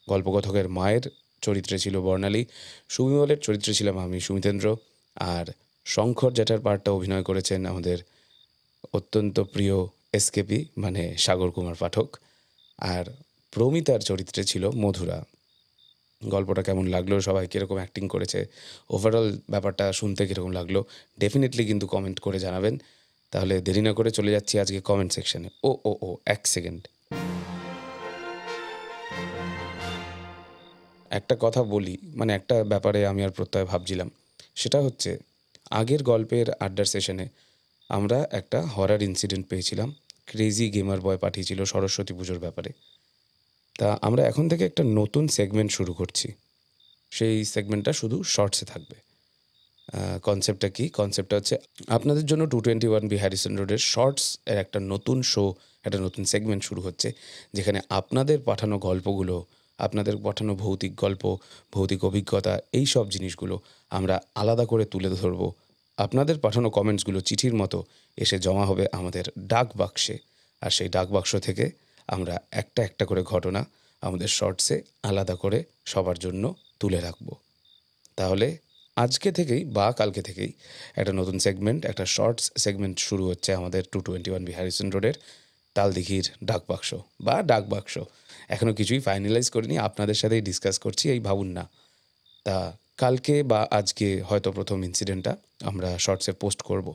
গল্পকথকের মায়ের চরিত্রে ছিল বর্ণালী, সুমিমলের চরিত্রে ছিলাম আমি সুমিতেন্দ্র, আর শঙ্কর জ্যাঠার পার্টটা অভিনয় করেছেন আমাদের অত্যন্ত প্রিয় এসকেপি মানে সাগর কুমার পাঠক, আর প্রমিতার চরিত্রে ছিল মধুরা। গল্পটা কেমন লাগলো, সবাই কীরকম অ্যাক্টিং করেছে, ওভারঅল ব্যাপারটা শুনতে কীরকম লাগলো ডেফিনেটলি কিন্তু কমেন্ট করে জানাবেন। তাহলে দেরি না করে চলে যাচ্ছি আজকে কমেন্ট সেকশনে। ও এক সেকেন্ড, একটা কথা বলি, মানে একটা ব্যাপারে আমি আর প্রত্যয় ভাবছিলাম। সেটা হচ্ছে আগের গল্পের আড্ডার সেশনে আমরা একটা হরার ইনসিডেন্ট পেয়েছিলাম। ক্রেজি গেমার বয় পাঠিয়েছিল সরস্বতী পুজোর ব্যাপারে। তা আমরা এখন থেকে একটা নতুন সেগমেন্ট শুরু করছি। সেই সেগমেন্টটা শুধু শর্টসে থাকবে। কনসেপ্টটা কি? কনসেপ্টটা হচ্ছে আপনাদের জন্য 221B হ্যারিসন রোডের শর্টস এর একটা নতুন শো, একটা নতুন সেগমেন্ট শুরু হচ্ছে, যেখানে আপনাদের পাঠানো গল্পগুলো, আপনাদের পাঠানো ভৌতিক গল্প, ভৌতিক অভিজ্ঞতা, এই সব জিনিসগুলো আমরা আলাদা করে তুলে ধরবো। আপনাদের পাঠানো কমেন্টসগুলো চিঠির মতো এসে জমা হবে আমাদের ডাক বাক্সে, আর সেই ডাক বাক্স থেকে আমরা একটা একটা করে ঘটনা আমাদের শর্টসে আলাদা করে সবার জন্য তুলে রাখবো। তাহলে আজকে থেকেই বা কালকে থেকেই একটা নতুন সেগমেন্ট, একটা শর্টস সেগমেন্ট শুরু হচ্ছে আমাদের 221B হ্যারিসন রোডের তালদিঘির ডাকবাক্স বা ডাকবাক্স। এখনও কিছুই ফাইনালাইজ করিনি, আপনাদের সাথেই ডিসকাস করছি, এই ভাবুন না। তা কালকে বা আজকে হয়তো প্রথম ইনসিডেন্টটা আমরা শর্টসে পোস্ট করব।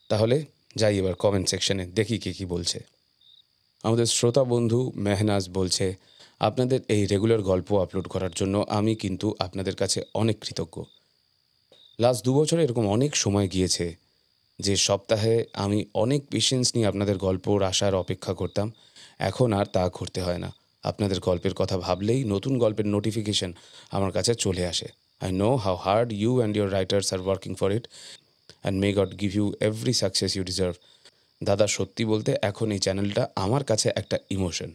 তাহলে যাই এবার কমেন্ট সেকশনে, দেখি কে কী বলছে। আমাদের শ্রোতা বন্ধু মেহনাজ বলছে, আপনাদের এই রেগুলার গল্প আপলোড করার জন্য আমি কিন্তু আপনাদের কাছে অনেক কৃতজ্ঞ। লাস্ট 2 বছরে এরকম অনেক সময় গিয়েছে যে সপ্তাহে আমি অনেক পেশেন্স নিয়ে আপনাদের গল্পর আসার অপেক্ষা করতাম। এখন আর তা করতে হয় না। আপনাদের গল্পের কথা ভাবলেই নতুন গল্পের নোটিফিকেশন আমার কাছে চলে আসে। I know how hard you and your writers are working for it, and may God give you every success you deserve. দাদা, সত্যি বলতে এখন এই চ্যানেলটা আমার কাছে একটা ইমোশন।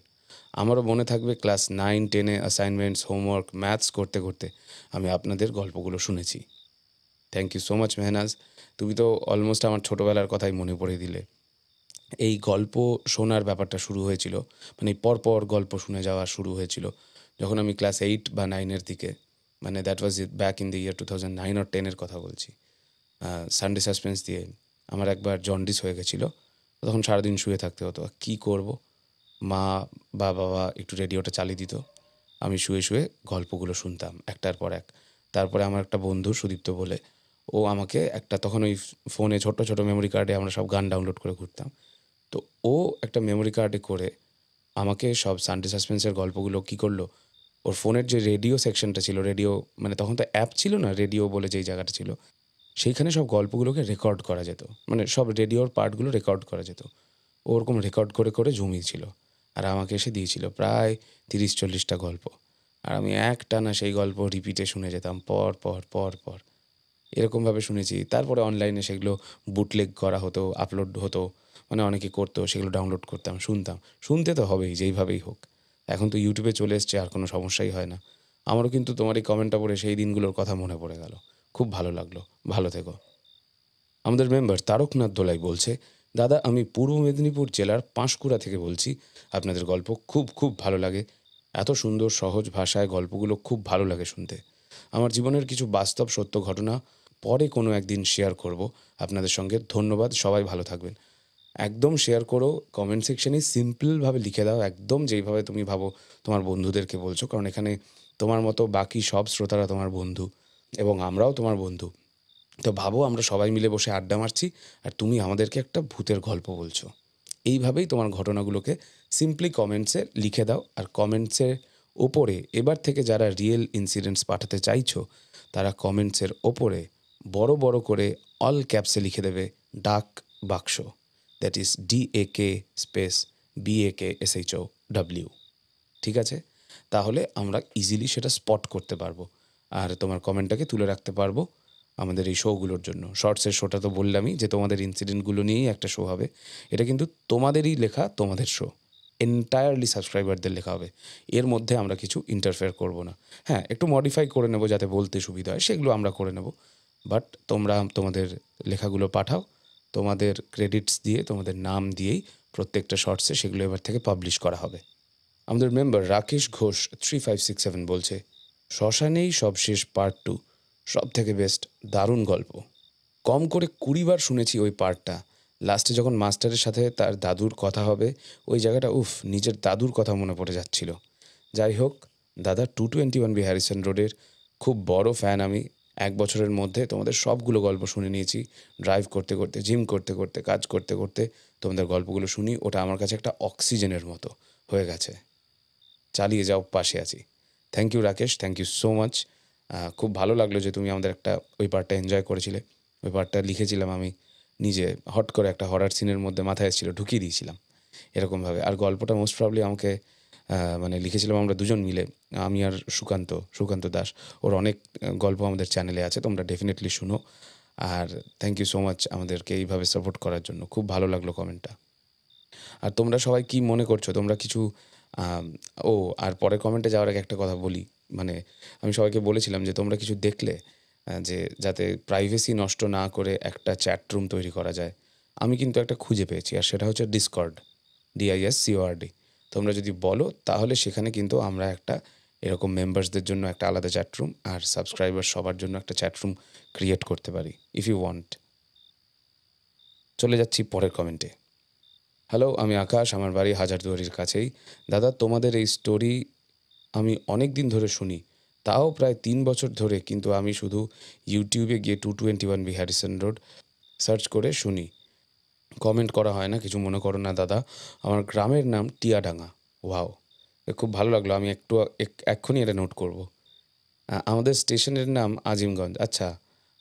আমারও মনে থাকবে ক্লাস 9-10-এ অ্যাসাইনমেন্টস, হোমওয়ার্ক, ম্যাথস করতে করতে আমি আপনাদের গল্পগুলো শুনেছি। Thank you so much Mehnaz, তুমি তো অলমোস্ট আমার ছোটোবেলার কথাই মনে পড়ে দিলে। এই গল্প শোনার ব্যাপারটা শুরু হয়েছিল, মানে পরপর গল্প শুনে যাওয়া শুরু হয়েছিল যখন আমি ক্লাস 8 বা 9-এর দিকে, মানে that was back in the year 2009 or 10-এর কথা বলছি। সানডে সাসপেন্স দিয়ে আমার একবার জন্ডিস হয়ে গেছিলো। তখন সারাদিন শুয়ে থাকতে হতো, কী করব? মা বা বাবা একটু রেডিওটা চালিয়ে দিত, আমি শুয়ে শুয়ে গল্পগুলো শুনতাম একটার পর এক। তারপরে আমার একটা বন্ধু সুদীপ্ত বলে, ও আমাকে একটা, তখন ওই ফোনে ছোট্ট ছোটো মেমোরি কার্ডে আমরা সব গান ডাউনলোড করে ঘুরতাম, তো ও একটা মেমোরি কার্ডে করে আমাকে সব সানডে সাসপেন্সের গল্পগুলো কী করলো, ওর ফোনের যে রেডিও সেকশনটা ছিল, রেডিও মানে তখন তো অ্যাপ ছিল না, রেডিও বলে যেই জায়গাটা ছিল, সেইখানে সব গল্পগুলোকে রেকর্ড করা যেত, মানে সব রেডিওর পার্টগুলো রেকর্ড করা যেত। ওরকম রেকর্ড করে করে জমিয়েছিল আর আমাকে এসে দিয়েছিল প্রায় 30-40টা গল্প। আর আমি একটানা সেই গল্প রিপিটে শুনে যেতাম পর পর পর পর, এরকমভাবে শুনেছি। তারপরে অনলাইনে সেগুলো বুটলেগ করা হতো, আপলোড হতো, মানে অনেকে করতো, সেগুলো ডাউনলোড করতাম, শুনতাম। শুনতে তো হবেই যেইভাবেই হোক। এখন তো ইউটিউবে চলে এসছে, আর কোনো সমস্যাই হয় না। আমারও কিন্তু তোমার এই কমেন্টটা পড়ে সেই দিনগুলোর কথা মনে পড়ে গেল। খুব ভালো লাগলো, ভালো থেকো। আমাদের মেম্বার তারকনাথ দোলাই বলছে, দাদা আমি পূর্ব মেদিনীপুর জেলার পাঁশকুড়া থেকে বলছি, আপনাদের গল্প খুব খুব ভালো লাগে। এত সুন্দর সহজ ভাষায় গল্পগুলো খুব ভালো লাগে শুনতে। আমার জীবনের কিছু বাস্তব সত্য ঘটনা পরে কোনো একদিন শেয়ার করব আপনাদের সঙ্গে। ধন্যবাদ, সবাই ভালো থাকবেন। একদম শেয়ার করো, কমেন্ট সেকশনে সিম্পলভাবে লিখে দাও, একদম যেইভাবে তুমি ভাবো তোমার বন্ধুদেরকে বলছো, কারণ এখানে তোমার মতো বাকি সব শ্রোতারা তোমার বন্ধু এবং আমরাও তোমার বন্ধু। তো ভাবো আমরা সবাই মিলে বসে আড্ডা মারছি আর তুমি আমাদেরকে একটা ভূতের গল্প বলছো। এইভাবেই তোমার ঘটনাগুলোকে সিম্পলি কমেন্টসে লিখে দাও। আর কমেন্টসের ওপরে এবার থেকে যারা রিয়েল ইনসিডেন্টস পাঠাতে চাইছো, তারা কমেন্টসের ওপরে বড় বড় করে অল ক্যাপসে লিখে দেবে ডাক বাক্স, that is DAK space BAKSHOW। ঠিক আছে? তাহলে আমরা ইজিলি সেটা স্পট করতে পারবো আর তোমার কমেন্টটাকে তুলে রাখতে পারবো আমাদের এই শোগুলোর জন্য। শর্টসের শোটা তো বললামই যে তোমাদের ইনসিডেন্টগুলো নিয়েই একটা শো হবে। এটা কিন্তু তোমাদেরই লেখা, তোমাদের শো, এন্টায়ারলি সাবস্ক্রাইবারদের লেখা হবে। এর মধ্যে আমরা কিছু ইন্টারফেয়ার করব না। হ্যাঁ, একটু মডিফাই করে নেব যাতে বলতে সুবিধা হয়, সেগুলো আমরা করে নেব। বাট তোমরা তোমাদের লেখাগুলো পাঠাও, তোমাদের ক্রেডিটস দিয়ে, তোমাদের নাম দিয়েই প্রত্যেকটা শর্টসে সেগুলো এবার থেকে পাবলিশ করা হবে। আমাদের মেম্বার রাকেশ ঘোষ 3567 বলছে, শ্মশানেই সবশেষ পার্ট 2 সব থেকে বেস্ট, দারুণ গল্প। কম করে 20 বার শুনেছি ওই পার্টটা। লাস্টে যখন মাস্টারের সাথে তার দাদুর কথা হবে, ওই জায়গাটা উফ, নিজের দাদুর কথা মনে পড়ে যাচ্ছিল। যাই হোক দাদা, 221B হ্যারিসন রোডের খুব বড় ফ্যান আমি। 1 বছরের মধ্যে তোমাদের সবগুলো গল্প শুনে নিয়েছি। ড্রাইভ করতে করতে, জিম করতে করতে, কাজ করতে করতে তোমাদের গল্পগুলো শুনি। ওটা আমার কাছে একটা অক্সিজেনের মতো হয়ে গেছে। চালিয়ে যাও, পাশে আছি। Thank you Rakesh, thank you so much. খুব ভালো লাগলো যে তুমি আমাদের একটা ওই পার্টটা এনজয় করেছিলে। ওই পার্টটা লিখেছিলাম আমি নিজে, হট করে একটা হরার সিনের মধ্যে মাথায় এসেছিলো, ঢুকিয়ে দিয়েছিলাম এরকমভাবে। আর গল্পটা মোস্ট প্রবলি আমাকে মানে লিখেছিলাম আমরা দুজন মিলে, আমি আর সুকান্ত দাস। ওর অনেক গল্প আমাদের চ্যানেলে আছে, তোমরা ডেফিনেটলি শুনো। আর থ্যাংক ইউ সো মাচ আমাদেরকে এইভাবে সাপোর্ট করার জন্য। খুব ভালো লাগলো কমেন্টটা। আর তোমরা সবাই কি মনে করছো, তোমরা কিছু আর পরে কমেন্টে যাওয়ার আগে একটা কথা বলি। মানে আমি সবাইকে বলেছিলাম যে তোমরা কিছু দেখলে যে যাতে প্রাইভেসি নষ্ট না করে একটা চ্যাট রুম তৈরি করা যায়। আমি কিন্তু একটা খুঁজে পেয়েছি, আর সেটা হচ্ছে ডিসকর্ড, DISCORD। তোমরা যদি বলো তাহলে সেখানে কিন্তু আমরা একটা এরকম মেম্বার্সদের জন্য একটা আলাদা চ্যাট রুম আর সাবস্ক্রাইবার সবার জন্য একটা চ্যাট রুম ক্রিয়েট করতে পারি, ইফ ইউ ওয়ান্ট। চলে যাচ্ছি পরের কমেন্টে। হ্যালো, আমি আকাশ, আমার বাড়ি হাজারদুয়ারির কাছেই। দাদা, তোমাদের এই স্টোরি আমি অনেক দিন ধরে শুনি, তাও প্রায় 3 বছর ধরে। কিন্তু আমি শুধু ইউটিউবে গিয়ে 221B হ্যারিসন রোড সার্চ করে শুনি। কমেন্ট করা হয় না, কিছু মনে করো না দাদা। আমার গ্রামের নাম টিয়াডাঙ্গা। ওয়াও, খুব ভালো লাগলো। আমি এক্ষুনি এটা নোট করব। আমাদের স্টেশনের নাম আজিমগঞ্জ। আচ্ছা,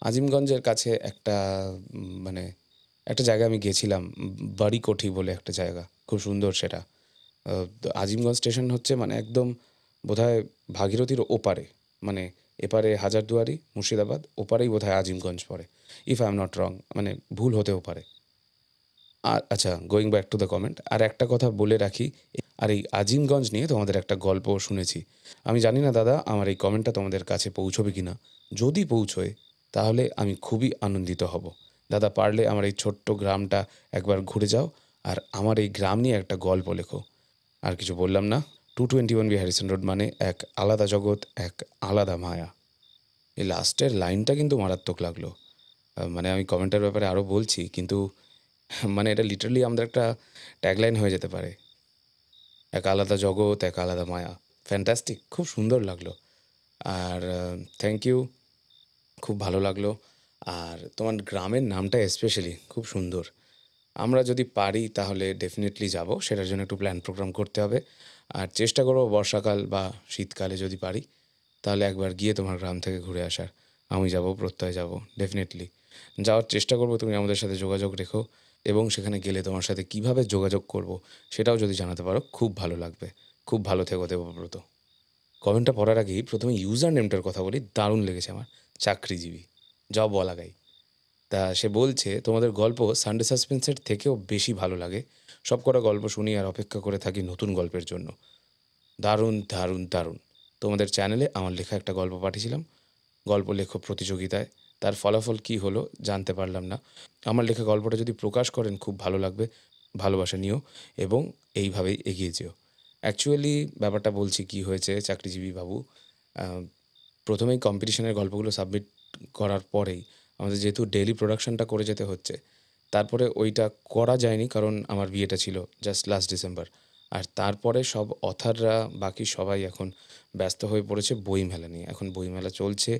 আজিমগঞ্জের কাছে একটা মানে একটা জায়গায় আমি গেছিলাম, বাড়িকোঠি বলে একটা জায়গা, খুব সুন্দর সেটা। আজিমগঞ্জ স্টেশন হচ্ছে মানে একদম বোধহয় ভাগীরথীর ওপারে, মানে এপারে হাজারদুয়ারি মুর্শিদাবাদ, ওপারেই বোধহয় আজিমগঞ্জ পড়ে, if I am not wrong, মানে ভুল হতেও পারে। আর আচ্ছা, going back to the comment, আর একটা কথা বলে রাখি, আর এই আজিমগঞ্জ নিয়ে তোমাদের একটা গল্প শুনেছি। আমি জানি না দাদা আমার এই কমেন্টটা তোমাদের কাছে পৌঁছবে কি না। যদি পৌঁছয় তাহলে আমি খুবই আনন্দিত হব। দাদা, পারলে আমার এই ছোট্ট গ্রামটা একবার ঘুরে যাও, আর আমার এই গ্রাম নিয়ে একটা গল্প লেখো। আর কিছু বললাম না। 221B হ্যারিসন রোড মানে এক আলাদা জগৎ, এক আলাদা মায়া। এই লাস্টের লাইনটা কিন্তু মারাত্মক লাগলো। মানে আমি কমেন্টের ব্যাপারে আরও বলছি, কিন্তু মানে এটা লিটারালি আমাদের একটা ট্যাগলাইন হয়ে যেতে পারে। এক আলাদা জগৎ, এক আলাদা মায়া। ফ্যান্টাস্টিক, খুব সুন্দর লাগলো। আর থ্যাংক ইউ, খুব ভালো লাগলো। আর তোমার গ্রামের নামটা স্পেশালি খুব সুন্দর। আমরা যদি পারি তাহলে ডেফিনেটলি যাব, সেটার জন্য একটু প্ল্যান প্রোগ্রাম করতে হবে। আর চেষ্টা করবো বর্ষাকাল বা শীতকালে যদি পারি তাহলে একবার গিয়ে তোমার গ্রাম থেকে ঘুরে আসার। আমি যাব, প্রত্যয় যাব, ডেফিনেটলি যাওয়ার চেষ্টা করব। তুমি আমাদের সাথে যোগাযোগ রেখো, এবং সেখানে গেলে তোমার সাথে কিভাবে যোগাযোগ করব সেটাও যদি জানাতে পারো খুব ভালো লাগবে। খুব ভালো থেকো দেবব্রত। কমেন্টটা পড়ার আগেই প্রথমে ইউজার নেমটার কথা বলি, দারুণ লেগেছে আমার, চাকরিজীবী, জব ওয়ালাগাই। তা সে বলছে তোমাদের গল্প সানডে সাসপেন্সের থেকেও বেশি ভালো লাগে। সব কটা গল্প শুনি আর অপেক্ষা করে থাকি নতুন গল্পের জন্য। দারুণ দারুণ দারুণ। তোমাদের চ্যানেলে আমার লেখা একটা গল্প পাঠিয়েছিলাম গল্প লেখক প্রতিযোগিতায়, তার ফলাফল কি হলো জানতে পারলাম না। আমার লেখা গল্পটা যদি প্রকাশ করেন খুব ভালো লাগবে। ভালোবাসা নিও এবং এইভাবেই এগিয়ে যেও। অ্যাকচুয়ালি ব্যাপারটা বলছি কি হয়েছে চাকরিজীবী বাবু। প্রথমেই কম্পিটিশনের গল্পগুলো সাবমিট করার পরেই আমাদের যেহেতু ডেইলি প্রোডাকশনটা করে যেতে হচ্ছে, তারপরে ওইটা করা যায়নি কারণ আমার বিয়েটা ছিল জাস্ট লাস্ট ডিসেম্বর। আর তারপরে সব অথাররা বাকি সবাই এখন ব্যস্ত হয়ে পড়েছে বইমেলা নিয়ে। এখন বইমেলা চলছে,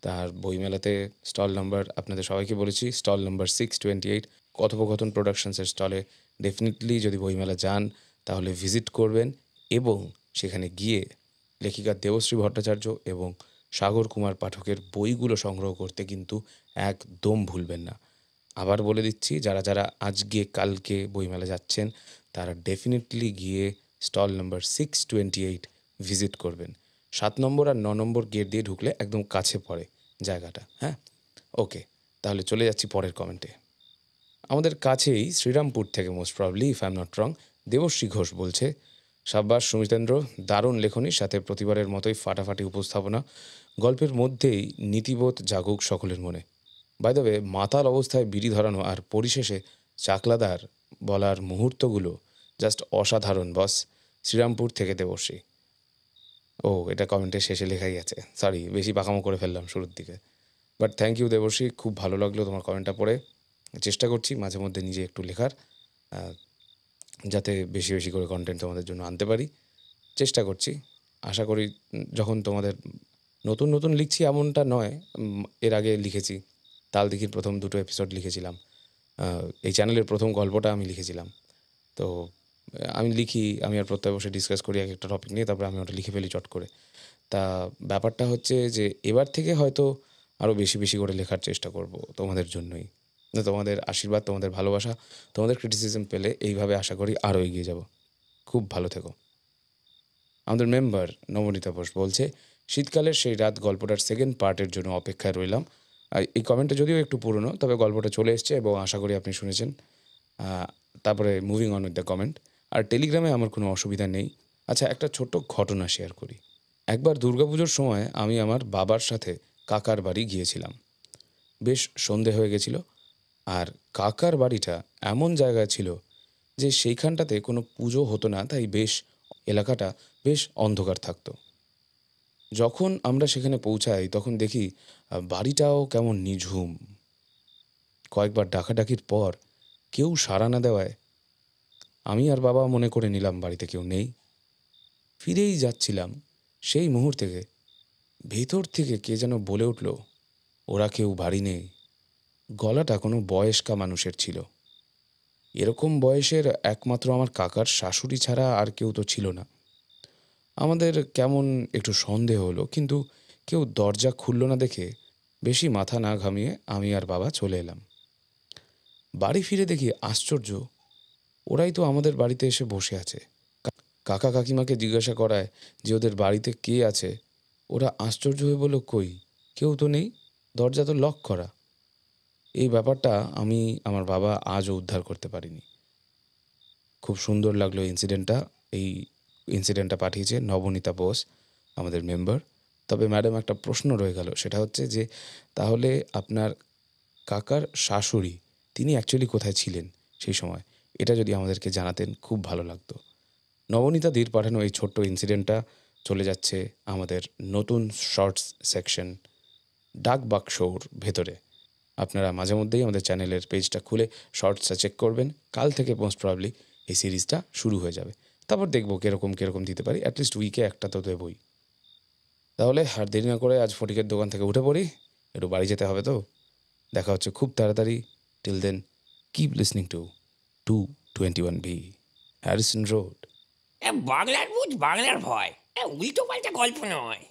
তার বইমেলাতে স্টল নাম্বার আপনাদের সবাইকে বলেছি, স্টল নাম্বার 628 কথোপকথন প্রোডাকশনসের স্টলে ডেফিনেটলি যদি বইমেলা যান তাহলে ভিজিট করবেন, এবং সেখানে গিয়ে লেখিকা দেবশ্রী ভট্টাচার্য এবং সাগর কুমার পাঠকের বইগুলো সংগ্রহ করতে কিন্তু একদম ভুলবেন না। আবার বলে দিচ্ছি, যারা যারা আজকে কালকে বইমেলা যাচ্ছেন তারা ডেফিনেটলি গিয়ে স্টল নাম্বার 628 ভিজিট করবেন। 7 নম্বর আর 9 নম্বর গেট দিয়ে ঢুকলে একদম কাছে পড়ে জায়গাটা। হ্যাঁ, ওকে, তাহলে চলে যাচ্ছি পরের কমেন্টে। আমাদের কাছেই শ্রীরামপুর থেকে most probably, if I am not রং, দেবশ্রী ঘোষ বলছে, সাব্বাস সুমিতেন্দ্র, দারুণ লেখনী, সাথে প্রতিবারের মতোই ফাটাফাটি উপস্থাপনা, গল্পের মধ্যেই নীতিবোধ জাগুক সকলের মনে। বাই দ্য ওয়ে, মাতাল অবস্থায় বিড়ি ধরানো আর পরিশেষে চাকলাদার বলার মুহূর্তগুলো জাস্ট অসাধারণ বস। শ্রীরামপুর থেকে দেবশ্রী। ও, এটা কমেন্টের শেষে লেখাই আছে, সরি বেশি পাকামো করে ফেললাম শুরুর দিকে, বাট থ্যাংক ইউ দেবশ্রী, খুব ভালো লাগলো তোমার কমেন্টটা পড়ে। চেষ্টা করছি মাঝে মধ্যে নিজে একটু লেখার, যাতে বেশি বেশি করে কন্টেন্ট তোমাদের জন্য আনতে পারি। চেষ্টা করছি, আশা করি যখন তোমাদের নতুন নতুন লিখছি এমনটা নয়, এর আগে লিখেছি, তালদিঘির প্রথম 2টো এপিসোড লিখেছিলাম, এই চ্যানেলের প্রথম গল্পটা আমি লিখেছিলাম। তো আমি লিখি, আমি আর প্রত্যয় বসে ডিসকাস করি এক একটা টপিক নিয়ে, তারপরে আমি ওটা লিখে ফেলি চট করে। তা ব্যাপারটা হচ্ছে যে এবার থেকে হয়তো আরও বেশি বেশি করে লেখার চেষ্টা করব তোমাদের জন্যই। তোমাদের আশীর্বাদ, তোমাদের ভালোবাসা, তোমাদের ক্রিটিসিজম পেলে এইভাবে আশা করি আরও এগিয়ে যাব। খুব ভালো থেকো। আমাদের মেম্বার নবনীতা বোস বলছে, শীতকালের সেই রাত গল্পটার সেকেন্ড পার্টের জন্য অপেক্ষায় রইলাম। এই কমেন্টটা যদিও একটু পুরনো, তবে গল্পটা চলে এসছে এবং আশা করি আপনি শুনেছেন। তারপরে moving on with the comment. আর টেলিগ্রামে আমার কোনো অসুবিধা নেই। আচ্ছা, একটা ছোট্ট ঘটনা শেয়ার করি। একবার দুর্গাপুজোর সময় আমি আমার বাবার সাথে কাকার বাড়ি গিয়েছিলাম। বেশ সন্ধে হয়ে গেছিল, আর কাকার বাড়িটা এমন জায়গায় ছিল যে সেইখানটাতে কোনো পুজো হতো না, তাই এলাকাটা বেশ অন্ধকার থাকতো। যখন আমরা সেখানে পৌঁছাই তখন দেখি বাড়িটাও কেমন নিঝুম। কয়েকবার ডাকাডাকির পর কেউ সাড়া না দেওয়ায় আমি আর বাবা মনে করে নিলাম বাড়িতে কেউ নেই। ফিরেই যাচ্ছিলাম, সেই মুহূর্তে ভেতর থেকে কে যেন বলে উঠল, ওরা কেউ বাড়ি নেই। গলাটা কোনো বয়স্কা মানুষের ছিল। এরকম বয়সের একমাত্র আমার কাকার শাশুড়ি ছাড়া আর কেউ তো ছিল না। আমাদের কেমন একটু সন্দেহ হলো, কিন্তু কেউ দরজা খুলল না দেখে বেশি মাথা না ঘামিয়ে আমি আর বাবা চলে এলাম। বাড়ি ফিরে দেখি আশ্চর্য, ওরাই তো আমাদের বাড়িতে এসে বসে আছে। কাকা কাকিমাকে জিজ্ঞাসা করায় যে ওদের বাড়িতে কে আছে, ওরা আশ্চর্য হয়ে বলল, কই কেউ তো নেই, দরজা তো লক করা। এই ব্যাপারটা আমি আমার বাবা আজও উদ্ধার করতে পারিনি। খুব সুন্দর লাগলো ইনসিডেন্টটা। এই ইনসিডেন্টটা পাঠিয়েছে নবনীতা বোস, আমাদের মেম্বার। তবে ম্যাডাম, একটা প্রশ্ন রয়ে গেল, সেটা হচ্ছে যে তাহলে আপনার কাকার শাশুড়ি তিনি অ্যাকচুয়ালি কোথায় ছিলেন সেই সময়? এটা যদি আমাদেরকে জানাতেন খুব ভালো লাগতো। নবনীতা দির পাঠানো এই ছোট্ট ইনসিডেন্টটা চলে যাচ্ছে আমাদের নতুন শর্টস সেকশন ডাক বাক্সর ভেতরে। আপনারা মাঝে মধ্যেই আমাদের চ্যানেলের পেজটা খুলে শর্টসটা চেক করবেন। কাল থেকে মোস্ট প্রবাবলি এই সিরিজটা শুরু হয়ে যাবে। তারপর দেখবো কীরকম দিতে পারি। অ্যাটলিস্ট উইকে একটা তো দেবই। তাহলে আর দেরি না করে আজ ফটিকের দোকান থেকে উঠে পড়ি, একটু বাড়ি যেতে হবে তো। দেখা হচ্ছে খুব তাড়াতাড়ি। Till then, keep listening to 221B Harrison road. বাংলার ভূত বাংলার ভয়, উল্টো পাল্টা গল্প নয়।